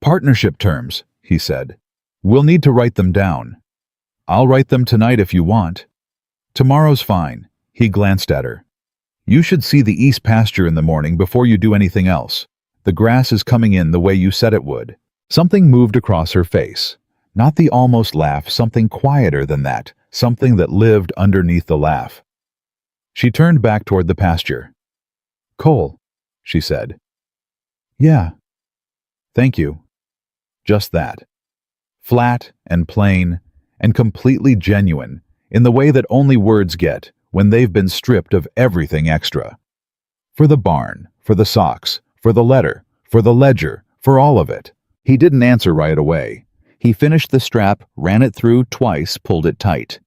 "Partnership terms," he said. "We'll need to write them down. I'll write them tonight if you want." Tomorrow's fine. He glanced at her. You should see the east pasture in the morning before you do anything else. The grass is coming in the way you said it would. Something moved across her face. Not the almost laugh, something quieter than that, something that lived underneath the laugh. She turned back toward the pasture. Cole, she said. Yeah. Thank you. Just that. Flat and plain and completely genuine in the way that only words get when they've been stripped of everything extra. For the barn, for the socks, for the letter, for the ledger, for all of it. He didn't answer right away. He finished the strap, ran it through twice, pulled it tight.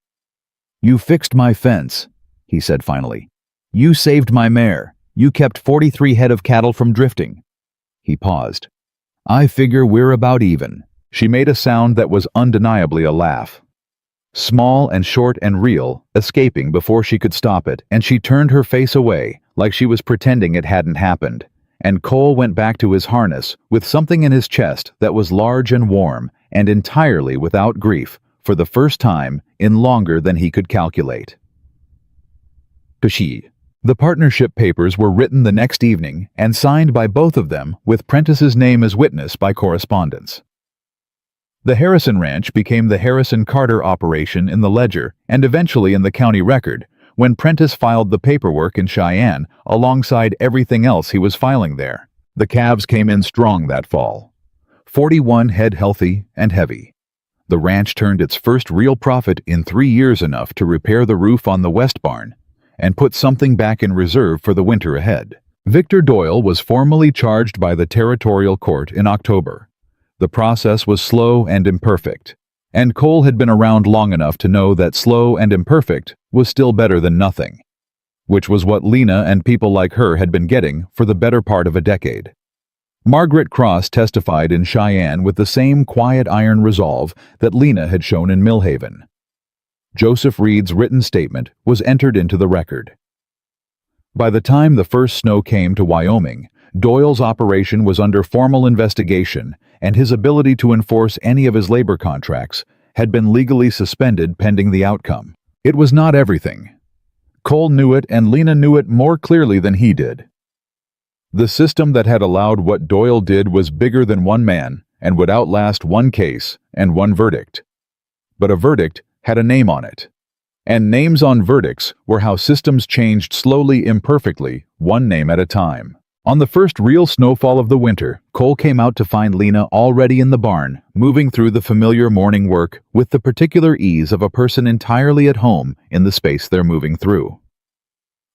You fixed my fence, he said finally. You saved my mare. You kept 43 head of cattle from drifting. He paused. I figure we're about even. She made a sound that was undeniably a laugh. Small and short and real, escaping before she could stop it, and she turned her face away, like she was pretending it hadn't happened. And Cole went back to his harness with something in his chest that was large and warm, and entirely without grief, for the first time in longer than he could calculate. Kashi. The partnership papers were written the next evening and signed by both of them with Prentice's name as witness by correspondence. The Harrison Ranch became the Harrison Carter operation in the ledger and eventually in the county record when Prentice filed the paperwork in Cheyenne alongside everything else he was filing there. The calves came in strong that fall. 41 head healthy and heavy. The ranch turned its first real profit in 3 years, enough to repair the roof on the west barn and put something back in reserve for the winter ahead. Victor Doyle was formally charged by the territorial court in October. The process was slow and imperfect, and Cole had been around long enough to know that slow and imperfect was still better than nothing, which was what Lena and people like her had been getting for the better part of a decade. Margaret Cross testified in Cheyenne with the same quiet iron resolve that Lena had shown in Millhaven. Joseph Reed's written statement was entered into the record. By the time the first snow came to Wyoming, Doyle's operation was under formal investigation, and his ability to enforce any of his labor contracts had been legally suspended pending the outcome. It was not everything. Cole knew it, and Lena knew it more clearly than he did. The system that had allowed what Doyle did was bigger than one man and would outlast one case and one verdict. But a verdict had a name on it. And names on verdicts were how systems changed slowly, imperfectly, one name at a time. On the first real snowfall of the winter, Cole came out to find Lena already in the barn, moving through the familiar morning work with the particular ease of a person entirely at home in the space they're moving through.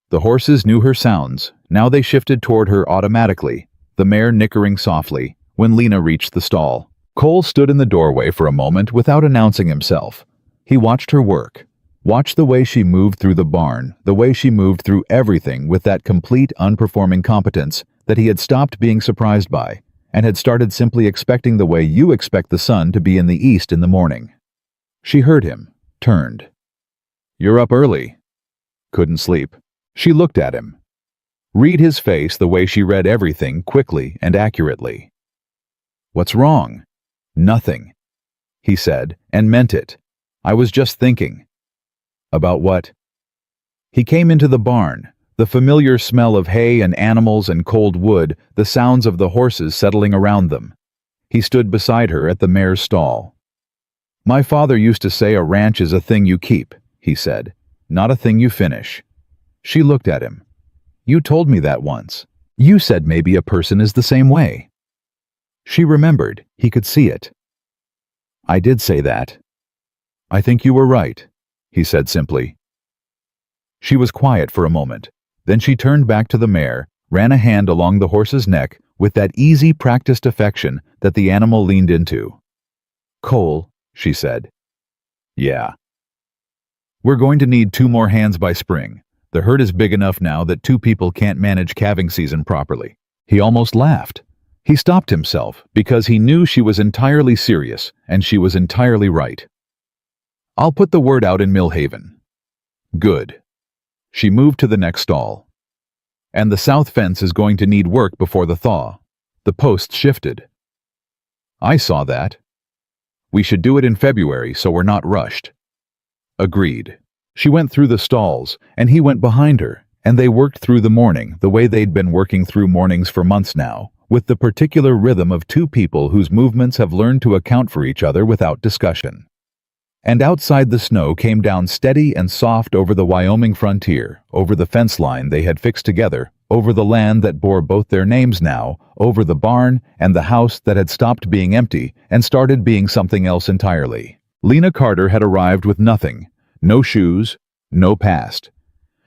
The horses knew her sounds. Now they shifted toward her automatically, the mare nickering softly, when Lena reached the stall. Cole stood in the doorway for a moment without announcing himself. He watched her work. Watched the way she moved through the barn, the way she moved through everything with that complete, unperforming competence that he had stopped being surprised by, and had started simply expecting the way you expect the sun to be in the east in the morning. She heard him, turned. You're up early. Couldn't sleep. She looked at him. Read his face the way she read everything quickly and accurately. What's wrong? Nothing, he said, and meant it. I was just thinking. About what? He came into the barn, the familiar smell of hay and animals and cold wood, the sounds of the horses settling around them. He stood beside her at the mare's stall. My father used to say a ranch is a thing you keep, he said, not a thing you finish. She looked at him. You told me that once. You said maybe a person is the same way. She remembered. He could see it. I did say that. I think you were right, he said simply. She was quiet for a moment. Then she turned back to the mare, ran a hand along the horse's neck with that easy, practiced affection that the animal leaned into. Cole, she said. Yeah. We're going to need 2 more hands by spring. The herd is big enough now that 2 people can't manage calving season properly. He almost laughed. He stopped himself because he knew she was entirely serious, and she was entirely right. I'll put the word out in Millhaven. Good. She moved to the next stall. And the south fence is going to need work before the thaw. The posts shifted. I saw that. We should do it in February so we're not rushed. Agreed. She went through the stalls, and he went behind her, and they worked through the morning the way they'd been working through mornings for months now, with the particular rhythm of two people whose movements have learned to account for each other without discussion. And outside the snow came down steady and soft over the Wyoming frontier, over the fence line they had fixed together, over the land that bore both their names now, over the barn and the house that had stopped being empty and started being something else entirely. Lena Carter had arrived with nothing, no shoes, no past.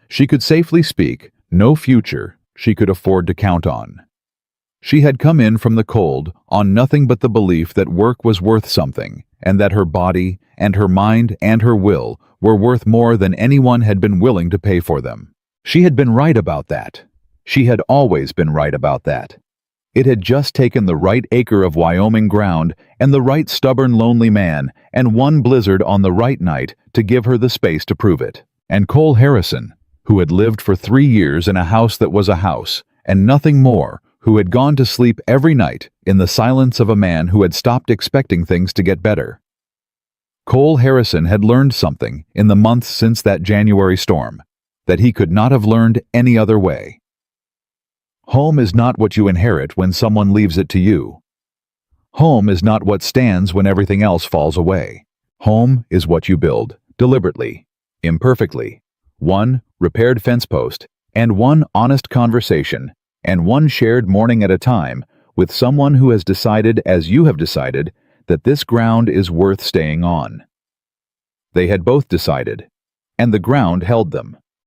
She could safely speak, no future she could afford to count on. She had come in from the cold on nothing but the belief that work was worth something, and that her body and her mind and her will were worth more than anyone had been willing to pay for them. She had been right about that. She had always been right about that. It had just taken the right acre of Wyoming ground and the right stubborn lonely man and one blizzard on the right night to give her the space to prove it. And Cole Harrison, who had lived for 3 years in a house that was a house, and nothing more, who had gone to sleep every night in the silence of a man who had stopped expecting things to get better. Cole Harrison had learned something in the months since that January storm that he could not have learned any other way. Home is not what you inherit when someone leaves it to you. Home is not what stands when everything else falls away. Home is what you build, deliberately, imperfectly. One repaired fence post, and one honest conversation, and one shared morning at a time with someone who has decided, as you have decided, that this ground is worth staying on. They had both decided, and the ground held them.